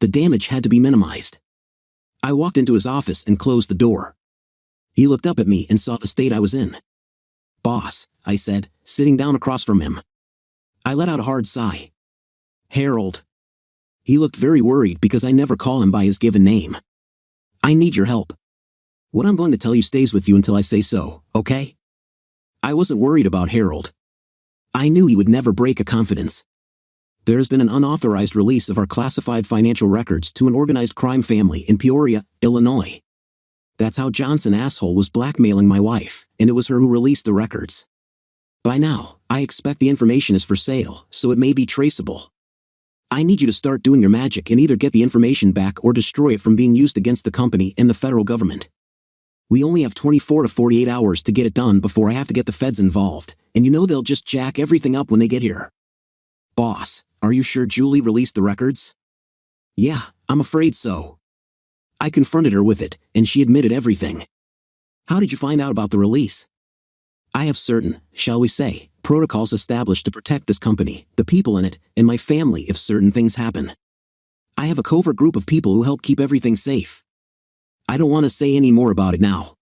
The damage had to be minimized. I walked into his office and closed the door. He looked up at me and saw the state I was in. Boss, I said, sitting down across from him. I let out a hard sigh. Harold. He looked very worried because I never call him by his given name. I need your help. What I'm going to tell you stays with you until I say so, okay? I wasn't worried about Harold. I knew he would never break a confidence. There has been an unauthorized release of our classified financial records to an organized crime family in Peoria, Illinois. That's how Johnson asshole was blackmailing my wife, and it was her who released the records. By now, I expect the information is for sale, so it may be traceable. I need you to start doing your magic and either get the information back or destroy it from being used against the company and the federal government. We only have 24 to 48 hours to get it done before I have to get the feds involved, and you know they'll just jack everything up when they get here. Boss, are you sure Julie released the records? Yeah, I'm afraid so. I confronted her with it, and she admitted everything. How did you find out about the release? I have certain, shall we say, protocols established to protect this company, the people in it, and my family if certain things happen. I have a covert group of people who help keep everything safe. I don't want to say any more about it now.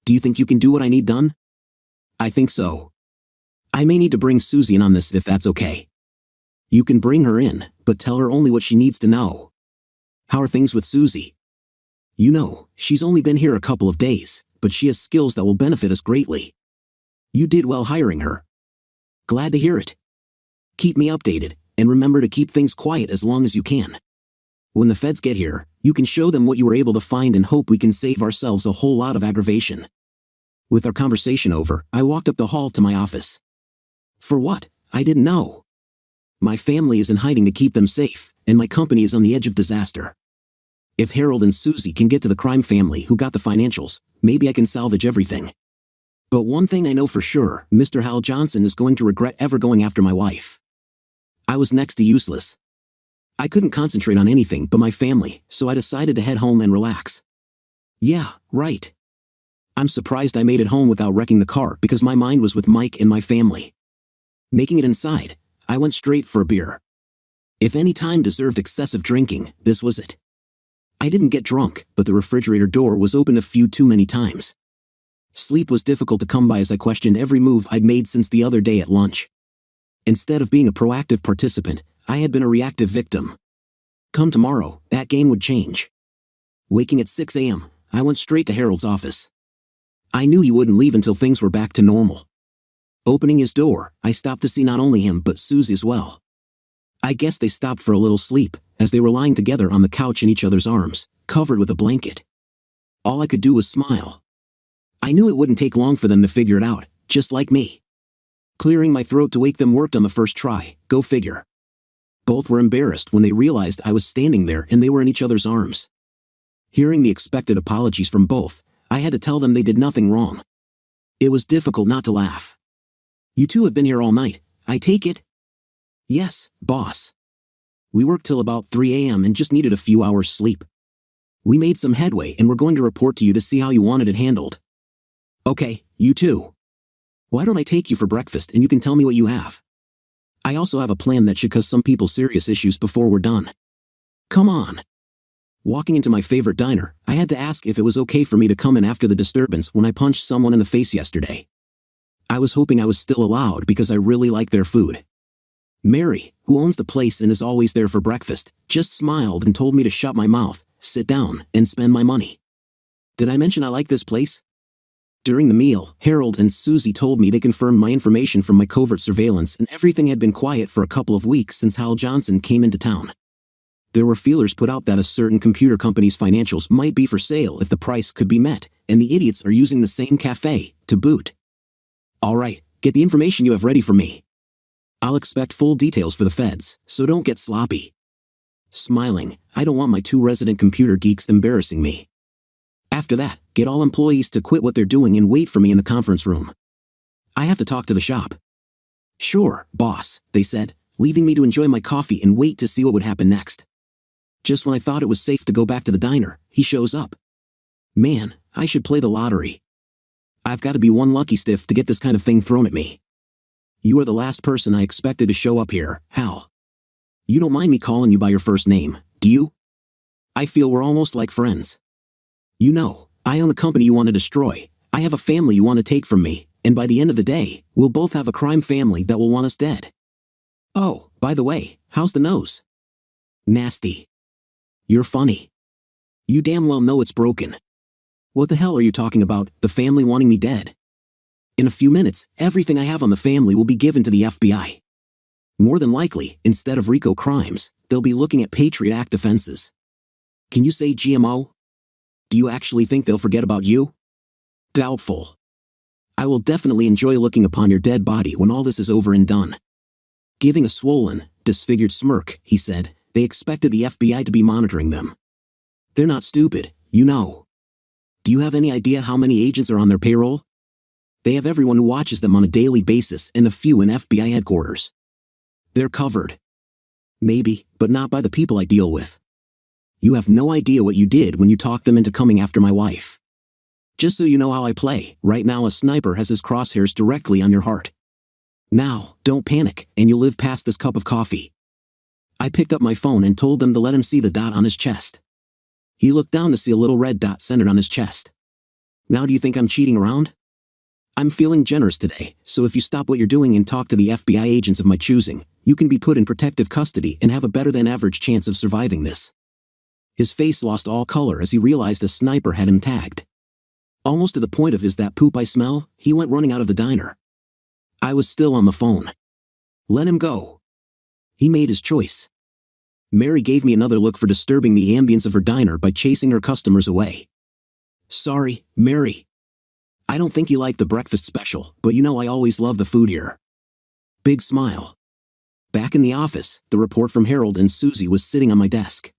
Do you think you can do what I need done? I think so. I may need to bring Susie in on this if that's okay. You can bring her in, but tell her only what she needs to know. How are things with Susie? You know, she's only been here a couple of days, but she has skills that will benefit us greatly. You did well hiring her. Glad to hear it. Keep me updated, and remember to keep things quiet as long as you can. When the feds get here, you can show them what you were able to find and hope we can save ourselves a whole lot of aggravation. With our conversation over, I walked up the hall to my office. For what? I didn't know. My family is in hiding to keep them safe, and my company is on the edge of disaster. If Harold and Susie can get to the crime family who got the financials, maybe I can salvage everything. But one thing I know for sure, Mr. Hal Johnson is going to regret ever going after my wife. I was next to useless. I couldn't concentrate on anything but my family, so I decided to head home and relax. Yeah, right. I'm surprised I made it home without wrecking the car because my mind was with Mike and my family. Making it inside, I went straight for a beer. If any time deserved excessive drinking, this was it. I didn't get drunk, but the refrigerator door was open a few too many times. Sleep was difficult to come by as I questioned every move I'd made since the other day at lunch. Instead of being a proactive participant, I had been a reactive victim. Come tomorrow, that game would change. Waking at 6 a.m., I went straight to Harold's office. I knew he wouldn't leave until things were back to normal. Opening his door, I stopped to see not only him but Susie as well. I guess they stopped for a little sleep, as they were lying together on the couch in each other's arms, covered with a blanket. All I could do was smile. I knew it wouldn't take long for them to figure it out, just like me. Clearing my throat to wake them worked on the first try, go figure. Both were embarrassed when they realized I was standing there and they were in each other's arms. Hearing the expected apologies from both, I had to tell them they did nothing wrong. It was difficult not to laugh. You two have been here all night, I take it? Yes, boss. We worked till about 3 a.m. and just needed a few hours sleep. We made some headway and we're going to report to you to see how you wanted it handled. Okay, you too. Why don't I take you for breakfast and you can tell me what you have? I also have a plan that should cause some people serious issues before we're done. Come on. Walking into my favorite diner, I had to ask if it was okay for me to come in after the disturbance when I punched someone in the face yesterday. I was hoping I was still allowed because I really like their food. Mary, who owns the place and is always there for breakfast, just smiled and told me to shut my mouth, sit down, and spend my money. Did I mention I like this place? During the meal, Harold and Susie told me they confirmed my information from my covert surveillance and everything had been quiet for a couple of weeks since Hal Johnson came into town. There were feelers put out that a certain computer company's financials might be for sale if the price could be met, and the idiots are using the same Café, to boot. All right, get the information you have ready for me. I'll expect full details for the feds, so don't get sloppy. Smiling, I don't want my two resident computer geeks embarrassing me. After that, get all employees to quit what they're doing and wait for me in the conference room. I have to talk to the shop. Sure, boss, they said, leaving me to enjoy my coffee and wait to see what would happen next. Just when I thought it was safe to go back to the diner, he shows up. Man, I should play the lottery. I've got to be one lucky stiff to get this kind of thing thrown at me. You are the last person I expected to show up here, Hal. You don't mind me calling you by your first name, do you? I feel we're almost like friends. You know, I own a company you want to destroy, I have a family you want to take from me, and by the end of the day, we'll both have a crime family that will want us dead. Oh, by the way, how's the nose? Nasty. You're funny. You damn well know it's broken. What the hell are you talking about, the family wanting me dead? In a few minutes, everything I have on the family will be given to the FBI. More than likely, instead of RICO crimes, they'll be looking at Patriot Act offenses. Can you say GMO? Do you actually think they'll forget about you? Doubtful. I will definitely enjoy looking upon your dead body when all this is over and done. Giving a swollen, disfigured smirk, he said, they expected the FBI to be monitoring them. They're not stupid, you know. Do you have any idea how many agents are on their payroll? They have everyone who watches them on a daily basis and a few in FBI headquarters. They're covered. Maybe, but not by the people I deal with. You have no idea what you did when you talked them into coming after my wife. Just so you know how I play, right now a sniper has his crosshairs directly on your heart. Now, don't panic, and you'll live past this cup of coffee. I picked up my phone and told them to let him see the dot on his chest. He looked down to see a little red dot centered on his chest. Now do you think I'm cheating around? I'm feeling generous today, so if you stop what you're doing and talk to the FBI agents of my choosing, you can be put in protective custody and have a better than average chance of surviving this. His face lost all color as he realized a sniper had him tagged. Almost to the point of "is that poop I smell?" he went running out of the diner. I was still on the phone. Let him go. He made his choice. Mary gave me another look for disturbing the ambience of her diner by chasing her customers away. Sorry, Mary. I don't think you like the breakfast special, but you know I always love the food here. Big smile. Back in the office, the report from Harold and Susie was sitting on my desk.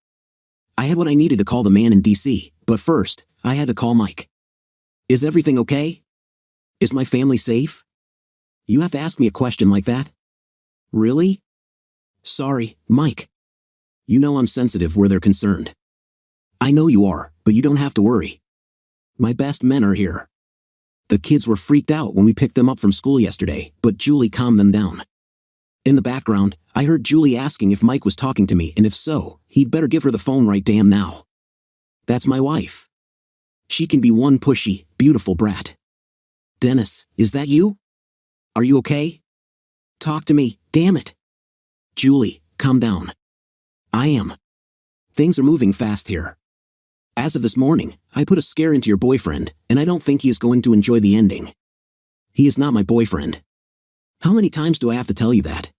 I had what I needed to call the man in DC, but first, I had to call Mike. Is everything okay? Is my family safe? You have to ask me a question like that? Really? Sorry, Mike. You know I'm sensitive where they're concerned. I know you are, but you don't have to worry. My best men are here. The kids were freaked out when we picked them up from school yesterday, but Julie calmed them down. In the background, I heard Julie asking if Mike was talking to me, and if so, he'd better give her the phone right damn now. That's my wife. She can be one pushy, beautiful brat. Dennis, is that you? Are you okay? Talk to me, damn it. Julie, calm down. I am. Things are moving fast here. As of this morning, I put a scare into your boyfriend, and I don't think he is going to enjoy the ending. He is not my boyfriend. How many times do I have to tell you that?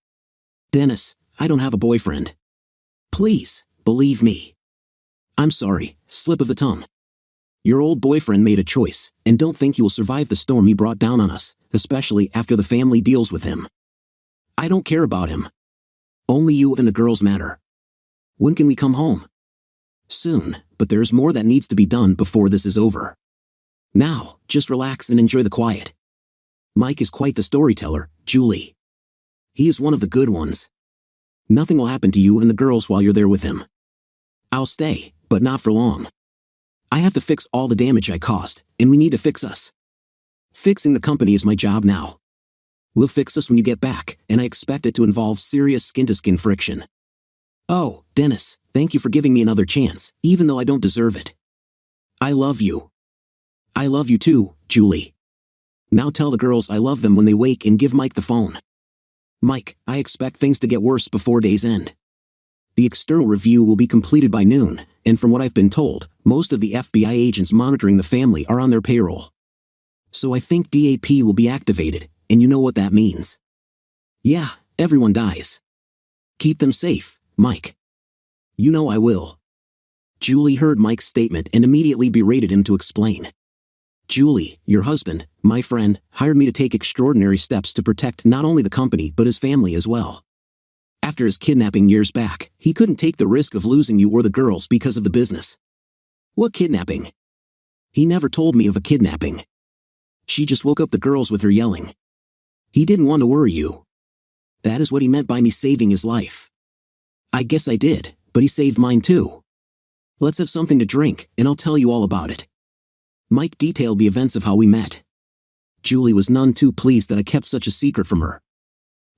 Dennis, I don't have a boyfriend. Please, believe me. I'm sorry, slip of the tongue. Your old boyfriend made a choice, and don't think you will survive the storm he brought down on us, especially after the family deals with him. I don't care about him. Only you and the girls matter. When can we come home? Soon, but there is more that needs to be done before this is over. Now, just relax and enjoy the quiet. Mike is quite the storyteller, Julie. He is one of the good ones. Nothing will happen to you and the girls while you're there with him. I'll stay, but not for long. I have to fix all the damage I caused, and we need to fix us. Fixing the company is my job now. We'll fix us when you get back, and I expect it to involve serious skin-to-skin friction. Oh, Dennis, thank you for giving me another chance, even though I don't deserve it. I love you. I love you too, Julie. Now tell the girls I love them when they wake and give Mike the phone. Mike, I expect things to get worse before day's end. The external review will be completed by noon, and from what I've been told, most of the FBI agents monitoring the family are on their payroll. So I think DAP will be activated, and you know what that means. Yeah, everyone dies. Keep them safe, Mike. You know I will. Julie heard Mike's statement and immediately berated him to explain. Julie, your husband, my friend, hired me to take extraordinary steps to protect not only the company but his family as well. After his kidnapping years back, he couldn't take the risk of losing you or the girls because of the business. What kidnapping? He never told me of a kidnapping. She just woke up the girls with her yelling. He didn't want to worry you. That is what he meant by me saving his life. I guess I did, but he saved mine too. Let's have something to drink, and I'll tell you all about it. Mike detailed the events of how we met. Julie was none too pleased that I kept such a secret from her.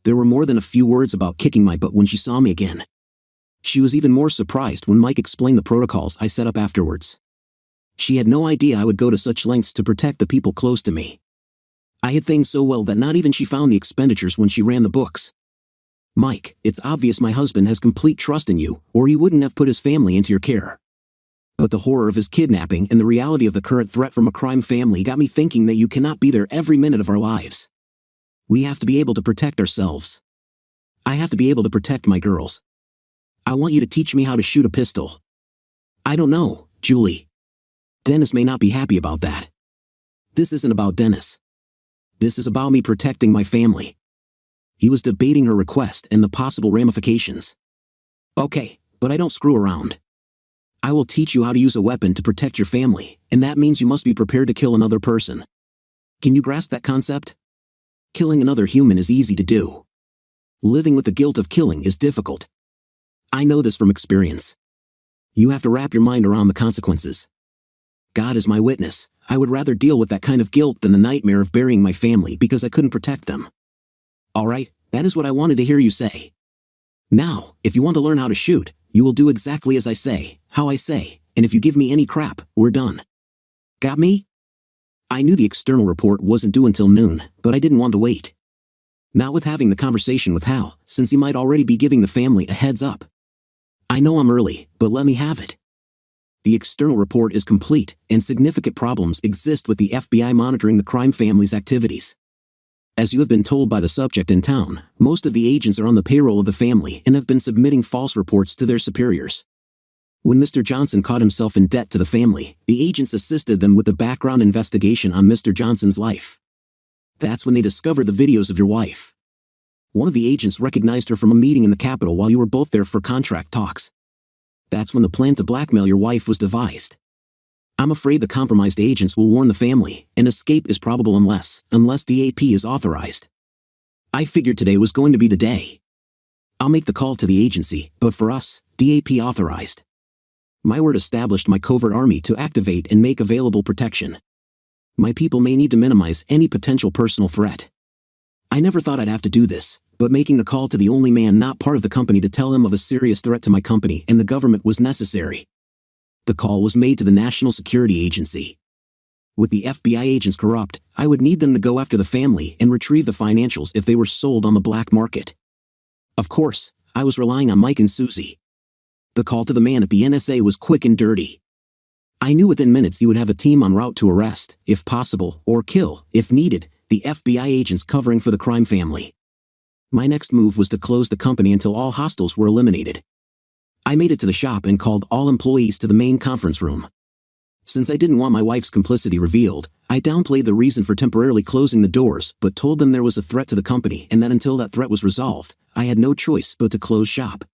There were more than a few words about kicking my butt when she saw me again. She was even more surprised when Mike explained the protocols I set up afterwards. She had no idea I would go to such lengths to protect the people close to me. I hid things so well that not even she found the expenditures when she ran the books. Mike, it's obvious my husband has complete trust in you, or he wouldn't have put his family into your care. But the horror of his kidnapping and the reality of the current threat from a crime family got me thinking that you cannot be there every minute of our lives. We have to be able to protect ourselves. I have to be able to protect my girls. I want you to teach me how to shoot a pistol. I don't know, Julie. Dennis may not be happy about that. This isn't about Dennis. This is about me protecting my family. He was debating her request and the possible ramifications. Okay, but I don't screw around. I will teach you how to use a weapon to protect your family, and that means you must be prepared to kill another person. Can you grasp that concept? Killing another human is easy to do. Living with the guilt of killing is difficult. I know this from experience. You have to wrap your mind around the consequences. God is my witness, I would rather deal with that kind of guilt than the nightmare of burying my family because I couldn't protect them. Alright, that is what I wanted to hear you say. Now, if you want to learn how to shoot, you will do exactly as I say, how I say, and if you give me any crap, we're done. Got me? I knew the external report wasn't due until noon, but I didn't want to wait. Not with having the conversation with Hal, since he might already be giving the family a heads up. I know I'm early, but let me have it. The external report is complete, and significant problems exist with the FBI monitoring the crime family's activities. As you have been told by the subject in town, most of the agents are on the payroll of the family and have been submitting false reports to their superiors. When Mr. Johnson caught himself in debt to the family, the agents assisted them with the background investigation on Mr. Johnson's life. That's when they discovered the videos of your wife. One of the agents recognized her from a meeting in the Capitol while you were both there for contract talks. That's when the plan to blackmail your wife was devised. I'm afraid the compromised agents will warn the family, and escape is probable unless DAP is authorized. I figured today was going to be the day. I'll make the call to the agency, but for us, DAP authorized. My word established my covert army to activate and make available protection. My people may need to minimize any potential personal threat. I never thought I'd have to do this, but making the call to the only man not part of the company to tell him of a serious threat to my company and the government was necessary. The call was made to the National Security Agency. With the FBI agents corrupt, I would need them to go after the family and retrieve the financials if they were sold on the black market. Of course, I was relying on Mike and Susie. The call to the man at the NSA was quick and dirty. I knew within minutes he would have a team en route to arrest, if possible, or kill, if needed, the FBI agents covering for the crime family. My next move was to close the company until all hostiles were eliminated. I made it to the shop and called all employees to the main conference room. Since I didn't want my wife's complicity revealed, I downplayed the reason for temporarily closing the doors but told them there was a threat to the company and that until that threat was resolved, I had no choice but to close shop.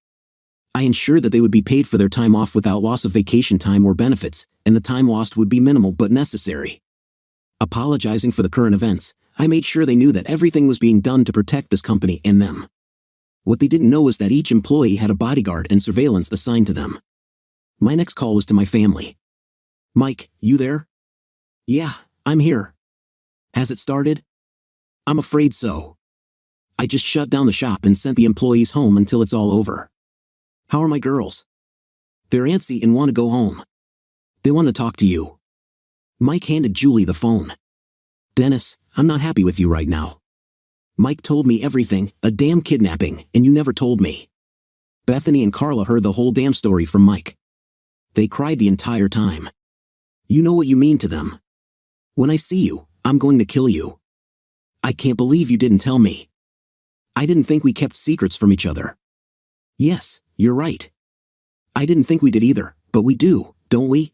I ensured that they would be paid for their time off without loss of vacation time or benefits, and the time lost would be minimal but necessary. Apologizing for the current events, I made sure they knew that everything was being done to protect this company and them. What they didn't know was that each employee had a bodyguard and surveillance assigned to them. My next call was to my family. Mike, you there? Yeah, I'm here. Has it started? I'm afraid so. I just shut down the shop and sent the employees home until it's all over. How are my girls? They're antsy and want to go home. They want to talk to you. Mike handed Julie the phone. Dennis, I'm not happy with you right now. Mike told me everything, a damn kidnapping, and you never told me. Bethany and Carla heard the whole damn story from Mike. They cried the entire time. You know what you mean to them. When I see you, I'm going to kill you. I can't believe you didn't tell me. I didn't think we kept secrets from each other. Yes, you're right. I didn't think we did either, but we do, don't we?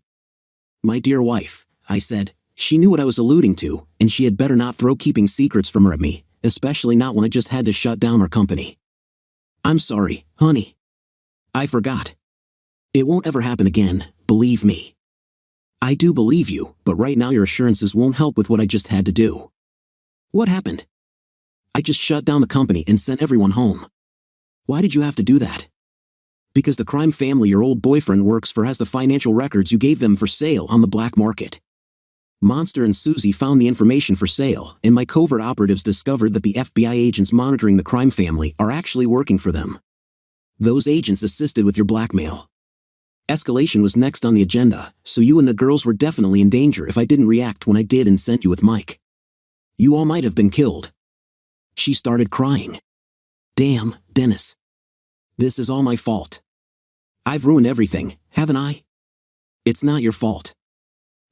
My dear wife, I said. She knew what I was alluding to, and she had better not throw keeping secrets from her at me, especially not when I just had to shut down our company. I'm sorry, honey. I forgot. It won't ever happen again, believe me. I do believe you, but right now your assurances won't help with what I just had to do. What happened? I just shut down the company and sent everyone home. Why did you have to do that? Because the crime family your old boyfriend works for has the financial records you gave them for sale on the black market. Monster and Susie found the information for sale, and my covert operatives discovered that the FBI agents monitoring the crime family are actually working for them. Those agents assisted with your blackmail. Escalation was next on the agenda, so you and the girls were definitely in danger if I didn't react when I did and sent you with Mike. You all might have been killed. She started crying. Damn, Dennis. This is all my fault. I've ruined everything, haven't I? It's not your fault.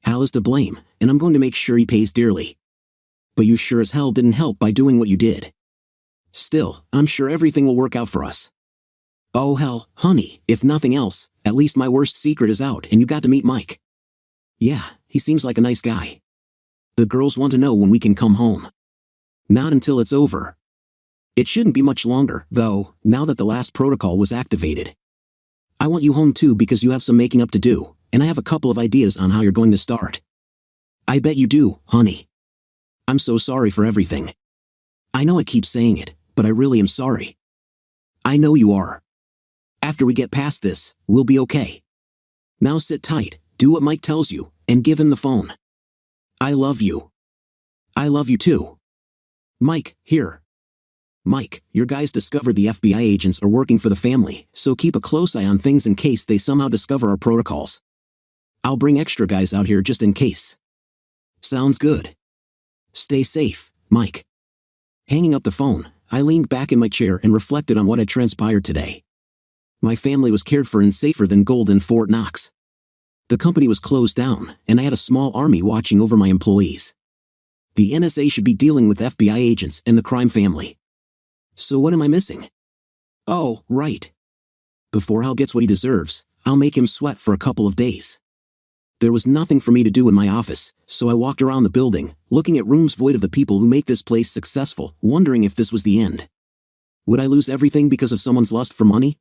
Hal is to blame, and I'm going to make sure he pays dearly. But you sure as hell didn't help by doing what you did. Still, I'm sure everything will work out for us. Oh hell, honey, if nothing else, at least my worst secret is out and you got to meet Mike. Yeah, he seems like a nice guy. The girls want to know when we can come home. Not until it's over. It shouldn't be much longer, though, now that the last protocol was activated. I want you home too because you have some making up to do, and I have a couple of ideas on how you're going to start. I bet you do, honey. I'm so sorry for everything. I know I keep saying it, but I really am sorry. I know you are. After we get past this, we'll be okay. Now sit tight, do what Mike tells you, and give him the phone. I love you. I love you too. Mike, here. Mike, your guys discovered the FBI agents are working for the family, so keep a close eye on things in case they somehow discover our protocols. I'll bring extra guys out here just in case. Sounds good. Stay safe, Mike. Hanging up the phone, I leaned back in my chair and reflected on what had transpired today. My family was cared for and safer than gold in Fort Knox. The company was closed down, and I had a small army watching over my employees. The NSA should be dealing with FBI agents and the crime family. So what am I missing? Oh, right. Before Hal gets what he deserves, I'll make him sweat for a couple of days. There was nothing for me to do in my office, so I walked around the building, looking at rooms void of the people who make this place successful, wondering if this was the end. Would I lose everything because of someone's lust for money?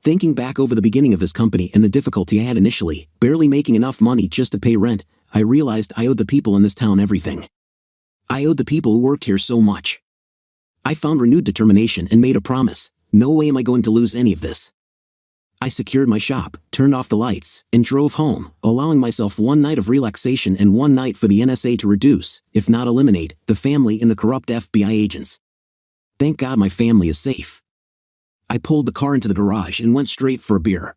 Thinking back over the beginning of this company and the difficulty I had initially, barely making enough money just to pay rent, I realized I owed the people in this town everything. I owed the people who worked here so much. I found renewed determination and made a promise: no way am I going to lose any of this. I secured my shop, turned off the lights, and drove home, allowing myself one night of relaxation and one night for the NSA to reduce, if not eliminate, the family and the corrupt FBI agents. Thank God my family is safe. I pulled the car into the garage and went straight for a beer.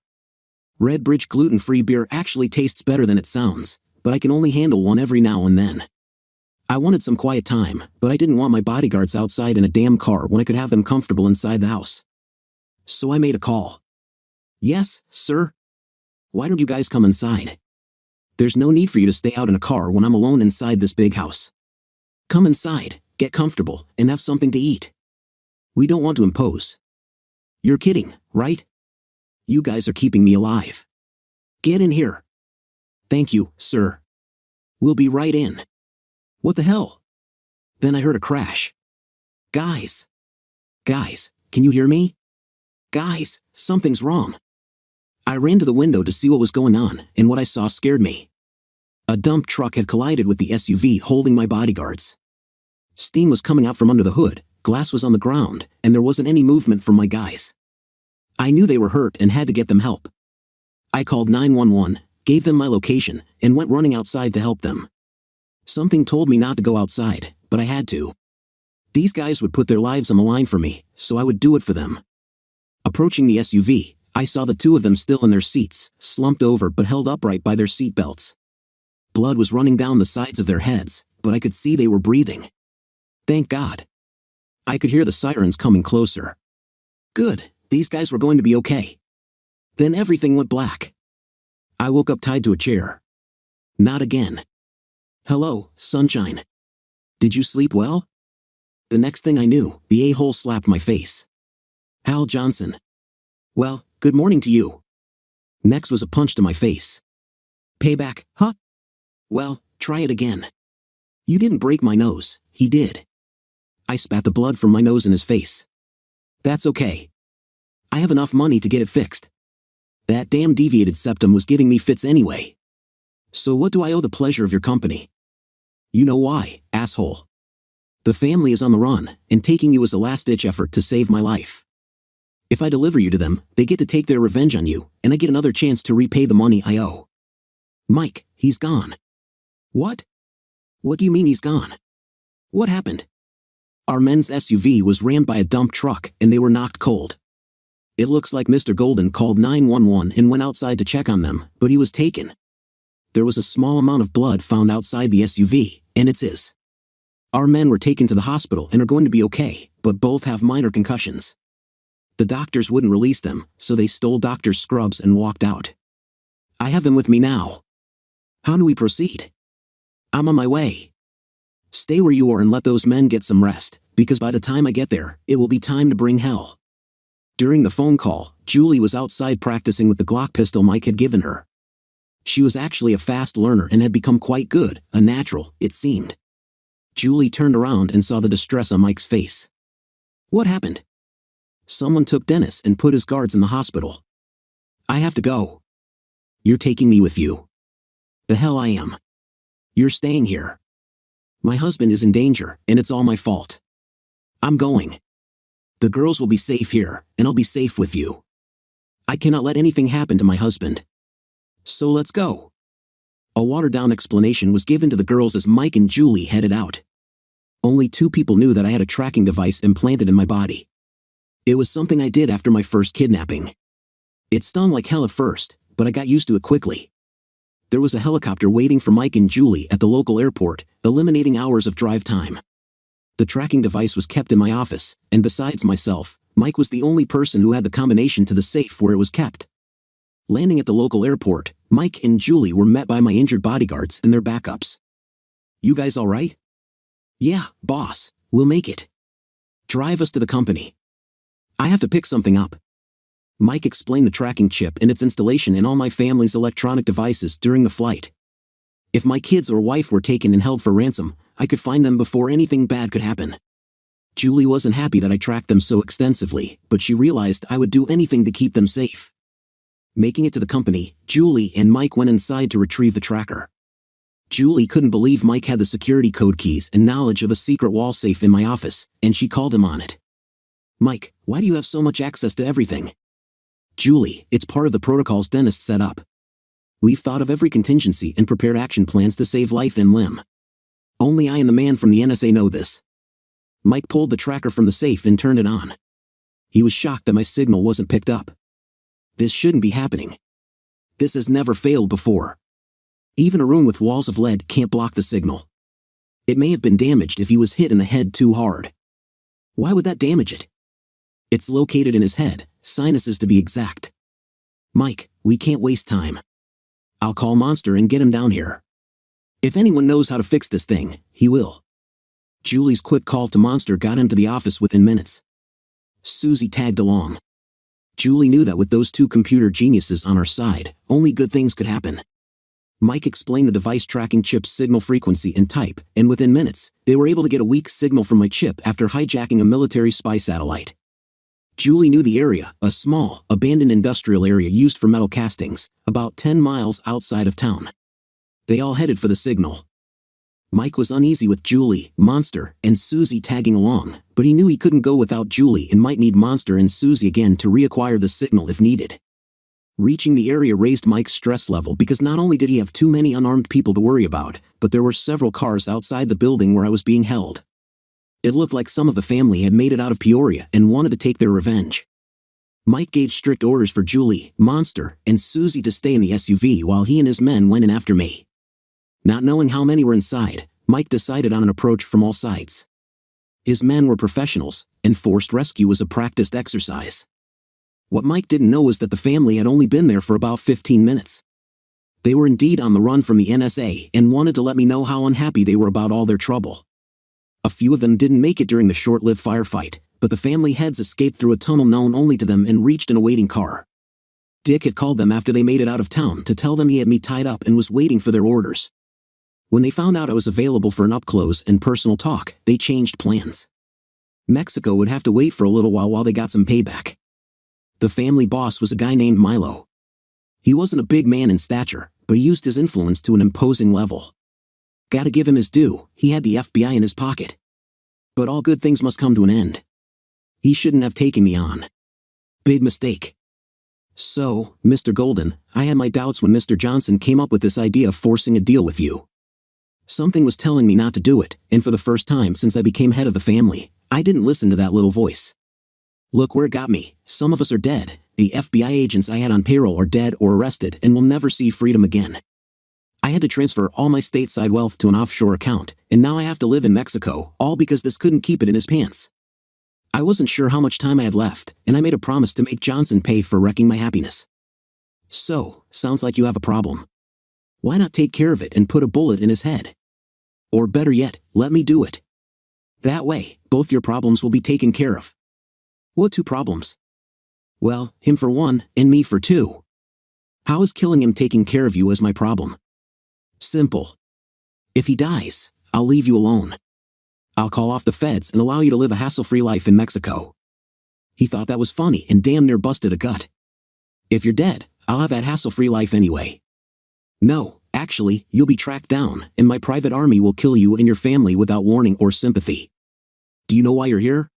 Red Bridge gluten-free beer actually tastes better than it sounds, but I can only handle one every now and then. I wanted some quiet time, but I didn't want my bodyguards outside in a damn car when I could have them comfortable inside the house. So I made a call. Yes, sir? Why don't you guys come inside? There's no need for you to stay out in a car when I'm alone inside this big house. Come inside, get comfortable, and have something to eat. We don't want to impose. You're kidding, right? You guys are keeping me alive. Get in here. Thank you, sir. We'll be right in. What the hell? Then I heard a crash. Guys, can you hear me? Guys, something's wrong. I ran to the window to see what was going on, and what I saw scared me. A dump truck had collided with the SUV holding my bodyguards. Steam was coming out from under the hood, glass was on the ground, and there wasn't any movement from my guys. I knew they were hurt and had to get them help. I called 911, gave them my location, and went running outside to help them. Something told me not to go outside, but I had to. These guys would put their lives on the line for me, so I would do it for them. Approaching the SUV, I saw the two of them still in their seats, slumped over but held upright by their seat belts. Blood was running down the sides of their heads, but I could see they were breathing. Thank God. I could hear the sirens coming closer. Good, these guys were going to be okay. Then everything went black. I woke up tied to a chair. Not again. Hello, sunshine. Did you sleep well? The next thing I knew, the a-hole slapped my face. Hal Johnson. Well, good morning to you. Next was a punch to my face. Payback, huh? Well, try it again. You didn't break my nose, he did. I spat the blood from my nose in his face. That's okay. I have enough money to get it fixed. That damn deviated septum was giving me fits anyway. So what do I owe the pleasure of your company? You know why, asshole. The family is on the run, and taking you is a last-ditch effort to save my life. If I deliver you to them, they get to take their revenge on you, and I get another chance to repay the money I owe. Mike, he's gone. What? What do you mean he's gone? What happened? Our men's SUV was rammed by a dump truck, and they were knocked cold. It looks like Mr. Golden called 911 and went outside to check on them, but he was taken. There was a small amount of blood found outside the SUV, and it's his. Our men were taken to the hospital and are going to be okay, but both have minor concussions. The doctors wouldn't release them, so they stole doctor's scrubs and walked out. I have them with me now. How do we proceed? I'm on my way. Stay where you are and let those men get some rest, because by the time I get there, it will be time to bring hell. During the phone call, Julie was outside practicing with the Glock pistol Mike had given her. She was actually a fast learner and had become quite good, a natural, it seemed. Julie turned around and saw the distress on Mike's face. What happened? Someone took Dennis and put his guards in the hospital. I have to go. You're taking me with you. The hell I am. You're staying here. My husband is in danger, and it's all my fault. I'm going. The girls will be safe here, and I'll be safe with you. I cannot let anything happen to my husband. So let's go. A watered-down explanation was given to the girls as Mike and Julie headed out. Only 2 people knew that I had a tracking device implanted in my body. It was something I did after my first kidnapping. It stung like hell at first, but I got used to it quickly. There was a helicopter waiting for Mike and Julie at the local airport, eliminating hours of drive time. The tracking device was kept in my office, and besides myself, Mike was the only person who had the combination to the safe where it was kept. Landing at the local airport, Mike and Julie were met by my injured bodyguards and their backups. You guys all right? Yeah, boss, we'll make it. Drive us to the company. I have to pick something up. Mike explained the tracking chip and its installation in all my family's electronic devices during the flight. If my kids or wife were taken and held for ransom, I could find them before anything bad could happen. Julie wasn't happy that I tracked them so extensively, but she realized I would do anything to keep them safe. Making it to the company, Julie and Mike went inside to retrieve the tracker. Julie couldn't believe Mike had the security code keys and knowledge of a secret wall safe in my office, and she called him on it. "Mike, why do you have so much access to everything?" "Julie, it's part of the protocols dentists set up. We've thought of every contingency and prepared action plans to save life and limb. Only I and the man from the NSA know this." Mike pulled the tracker from the safe and turned it on. He was shocked that my signal wasn't picked up. This shouldn't be happening. This has never failed before. Even a room with walls of lead can't block the signal. It may have been damaged if he was hit in the head too hard. Why would that damage it? It's located in his head, sinuses to be exact. "Mike, we can't waste time. I'll call Monster and get him down here. If anyone knows how to fix this thing, he will." Julie's quick call to Monster got him to the office within minutes. Susie tagged along. Julie knew that with those two computer geniuses on our side, only good things could happen. Mike explained the device tracking chip's signal frequency and type, and within minutes, they were able to get a weak signal from my chip after hijacking a military spy satellite. Julie knew the area, a small, abandoned industrial area used for metal castings, about 10 miles outside of town. They all headed for the signal. Mike was uneasy with Julie, Monster, and Susie tagging along, but he knew he couldn't go without Julie and might need Monster and Susie again to reacquire the signal if needed. Reaching the area raised Mike's stress level because not only did he have too many unarmed people to worry about, but there were several cars outside the building where I was being held. It looked like some of the family had made it out of Peoria and wanted to take their revenge. Mike gave strict orders for Julie, Monster, and Susie to stay in the SUV while he and his men went in after me. Not knowing how many were inside, Mike decided on an approach from all sides. His men were professionals, and forced rescue was a practiced exercise. What Mike didn't know was that the family had only been there for about 15 minutes. They were indeed on the run from the NSA and wanted to let me know how unhappy they were about all their trouble. A few of them didn't make it during the short-lived firefight, but the family heads escaped through a tunnel known only to them and reached an awaiting car. Dick had called them after they made it out of town to tell them he had me tied up and was waiting for their orders. When they found out I was available for an up-close and personal talk, they changed plans. Mexico would have to wait for a little while they got some payback. The family boss was a guy named Milo. He wasn't a big man in stature, but he used his influence to an imposing level. Gotta give him his due, he had the FBI in his pocket. But all good things must come to an end. He shouldn't have taken me on. Big mistake. So, Mr. Golden, I had my doubts when Mr. Johnson came up with this idea of forcing a deal with you. Something was telling me not to do it, and for the first time since I became head of the family, I didn't listen to that little voice. Look where it got me. Some of us are dead. The FBI agents I had on payroll are dead or arrested and will never see freedom again. I had to transfer all my stateside wealth to an offshore account, and now I have to live in Mexico, all because this couldn't keep it in his pants. I wasn't sure how much time I had left, and I made a promise to make Johnson pay for wrecking my happiness. So, sounds like you have a problem. Why not take care of it and put a bullet in his head? Or better yet, let me do it. That way, both your problems will be taken care of. What two problems? Well, him for one, and me for two. How is killing him taking care of you as my problem? Simple. If he dies, I'll leave you alone. I'll call off the feds and allow you to live a hassle-free life in Mexico. He thought that was funny and damn near busted a gut. If you're dead, I'll have that hassle-free life anyway. No, actually, you'll be tracked down, and my private army will kill you and your family without warning or sympathy. Do you know why you're here?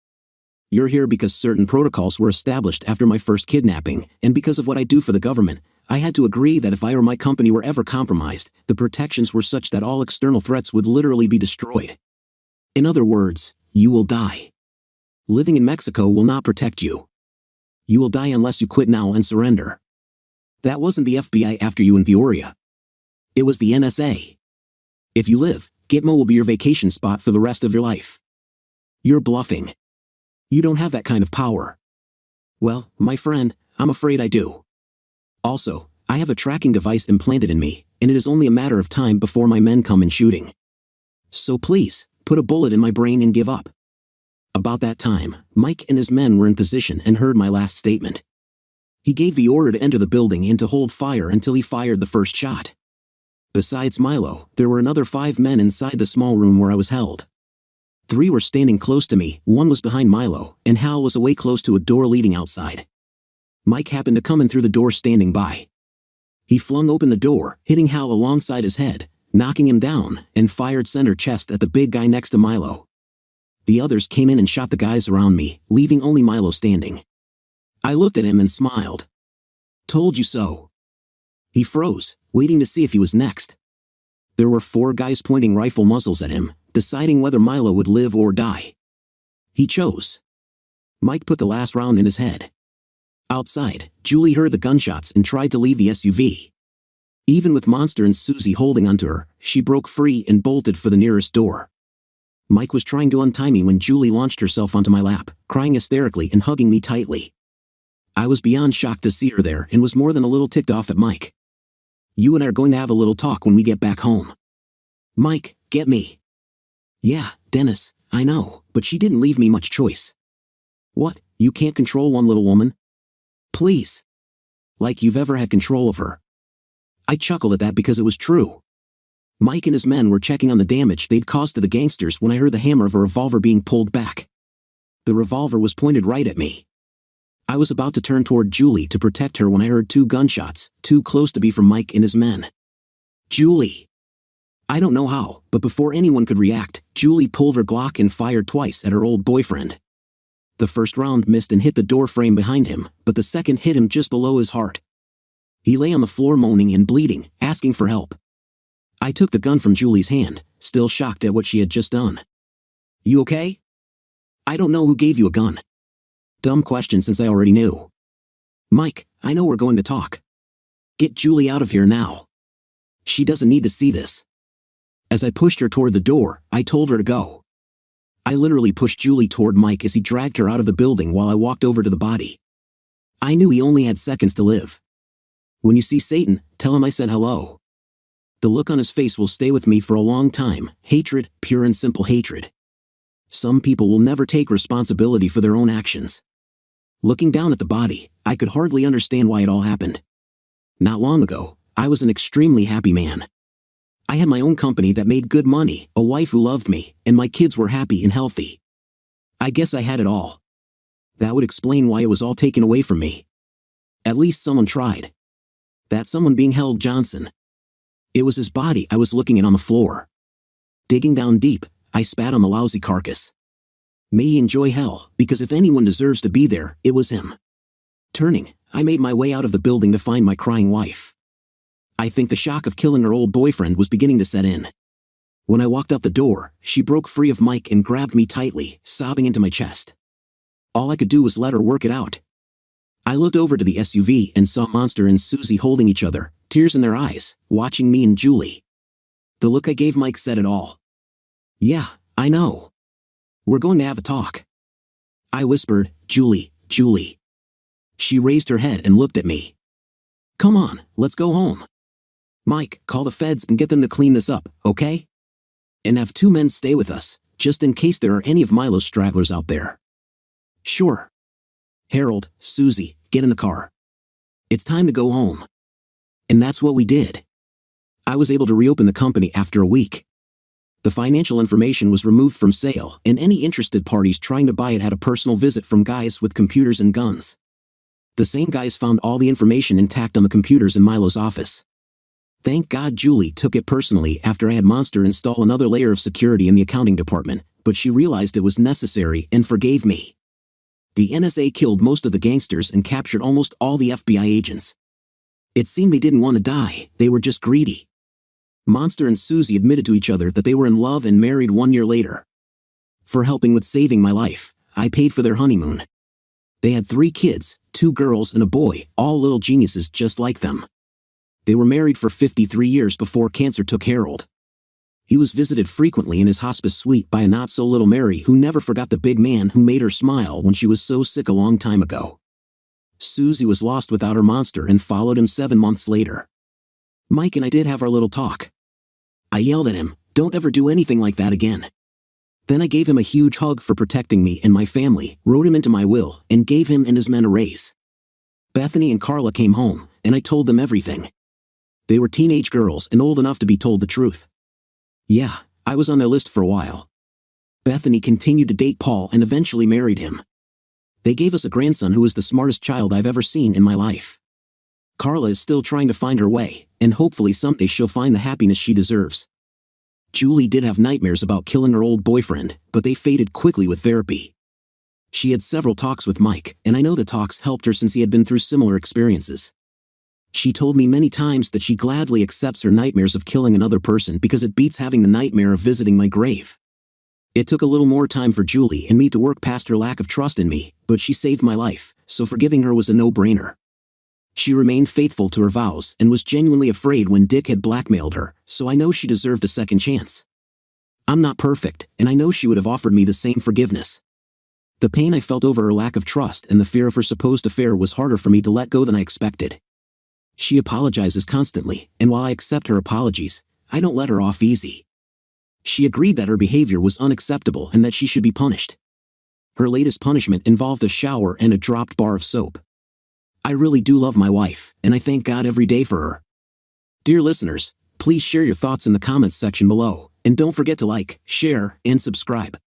You're here because certain protocols were established after my first kidnapping, and because of what I do for the government, I had to agree that if I or my company were ever compromised, the protections were such that all external threats would literally be destroyed. In other words, you will die. Living in Mexico will not protect you. You will die unless you quit now and surrender. That wasn't the FBI after you in Peoria. It was the NSA. If you live, Gitmo will be your vacation spot for the rest of your life. You're bluffing. You don't have that kind of power. Well, my friend, I'm afraid I do. Also, I have a tracking device implanted in me, and it is only a matter of time before my men come in shooting. So please, put a bullet in my brain and give up. About that time, Mike and his men were in position and heard my last statement. He gave the order to enter the building and to hold fire until he fired the first shot. Besides Milo, there were another 5 men inside the small room where I was held. 3 were standing close to me, 1 was behind Milo, and Hal was away close to a door leading outside. Mike happened to come in through the door standing by. He flung open the door, hitting Hal alongside his head, knocking him down, and fired center chest at the big guy next to Milo. The others came in and shot the guys around me, leaving only Milo standing. I looked at him and smiled. "Told you so." He froze, waiting to see if he was next. There were 4 guys pointing rifle muzzles at him, deciding whether Milo would live or die. He chose. Mike put the last round in his head. Outside, Julie heard the gunshots and tried to leave the SUV. Even with Monster and Susie holding onto her, she broke free and bolted for the nearest door. Mike was trying to untie me when Julie launched herself onto my lap, crying hysterically and hugging me tightly. I was beyond shocked to see her there and was more than a little ticked off at Mike. "You and I are going to have a little talk when we get back home." "Mike, get me." "Yeah, Dennis, I know, but she didn't leave me much choice." "What, you can't control one little woman?" "Please. Like you've ever had control of her." I chuckled at that because it was true. Mike and his men were checking on the damage they'd caused to the gangsters when I heard the hammer of a revolver being pulled back. The revolver was pointed right at me. I was about to turn toward Julie to protect her when I heard 2 gunshots, too close to be from Mike and his men. "Julie!" I don't know how, but before anyone could react, Julie pulled her Glock and fired twice at her old boyfriend. The first round missed and hit the door frame behind him, but the second hit him just below his heart. He lay on the floor moaning and bleeding, asking for help. I took the gun from Julie's hand, still shocked at what she had just done. "You okay?" "I don't know who gave you a gun." Dumb question since I already knew. "Mike, I know we're going to talk. Get Julie out of here now. She doesn't need to see this." As I pushed her toward the door, I told her to go. I literally pushed Julie toward Mike as he dragged her out of the building while I walked over to the body. I knew he only had seconds to live. "When you see Satan, tell him I said hello." The look on his face will stay with me for a long time, hatred, pure and simple hatred. Some people will never take responsibility for their own actions. Looking down at the body, I could hardly understand why it all happened. Not long ago, I was an extremely happy man. I had my own company that made good money, a wife who loved me, and my kids were happy and healthy. I guess I had it all. That would explain why it was all taken away from me. At least someone tried. That someone being Hal Johnson. It was his body I was looking at on the floor. Digging down deep, I spat on the lousy carcass. May he enjoy hell, because if anyone deserves to be there, it was him. Turning, I made my way out of the building to find my crying wife. I think the shock of killing her old boyfriend was beginning to set in. When I walked out the door, she broke free of Mike and grabbed me tightly, sobbing into my chest. All I could do was let her work it out. I looked over to the SUV and saw Monster and Susie holding each other, tears in their eyes, watching me and Julie. The look I gave Mike said it all. "Yeah, I know. We're going to have a talk." I whispered, "Julie, Julie." She raised her head and looked at me. "Come on, let's go home. Mike, call the feds and get them to clean this up, okay? And have 2 men stay with us, just in case there are any of Milo's stragglers out there." "Sure." "Harold, Susie, get in the car. It's time to go home." And that's what we did. I was able to reopen the company after a week. The financial information was removed from sale, and any interested parties trying to buy it had a personal visit from guys with computers and guns. The same guys found all the information intact on the computers in Milo's office. Thank God Julie took it personally after I had Monster install another layer of security in the accounting department, but she realized it was necessary and forgave me. The NSA killed most of the gangsters and captured almost all the FBI agents. It seemed they didn't want to die, they were just greedy. Monster and Susie admitted to each other that they were in love and married 1 year later. For helping with saving my life, I paid for their honeymoon. They had 3 kids, 2 girls and a boy, all little geniuses just like them. They were married for 53 years before cancer took Harold. He was visited frequently in his hospice suite by a not-so-little Mary who never forgot the big man who made her smile when she was so sick a long time ago. Susie was lost without her Monster and followed him 7 months later. Mike and I did have our little talk. I yelled at him, "Don't ever do anything like that again." Then I gave him a huge hug for protecting me and my family, wrote him into my will, and gave him and his men a raise. Bethany and Carla came home, and I told them everything. They were teenage girls and old enough to be told the truth. Yeah, I was on their list for a while. Bethany continued to date Paul and eventually married him. They gave us a grandson who is the smartest child I've ever seen in my life. Carla is still trying to find her way, and hopefully someday she'll find the happiness she deserves. Julie did have nightmares about killing her old boyfriend, but they faded quickly with therapy. She had several talks with Mike, and I know the talks helped her since he had been through similar experiences. She told me many times that she gladly accepts her nightmares of killing another person because it beats having the nightmare of visiting my grave. It took a little more time for Julie and me to work past her lack of trust in me, but she saved my life, so forgiving her was a no-brainer. She remained faithful to her vows and was genuinely afraid when Dick had blackmailed her, so I know she deserved a second chance. I'm not perfect, and I know she would have offered me the same forgiveness. The pain I felt over her lack of trust and the fear of her supposed affair was harder for me to let go than I expected. She apologizes constantly, and while I accept her apologies, I don't let her off easy. She agreed that her behavior was unacceptable and that she should be punished. Her latest punishment involved a shower and a dropped bar of soap. I really do love my wife, and I thank God every day for her. Dear listeners, please share your thoughts in the comments section below, and don't forget to like, share, and subscribe.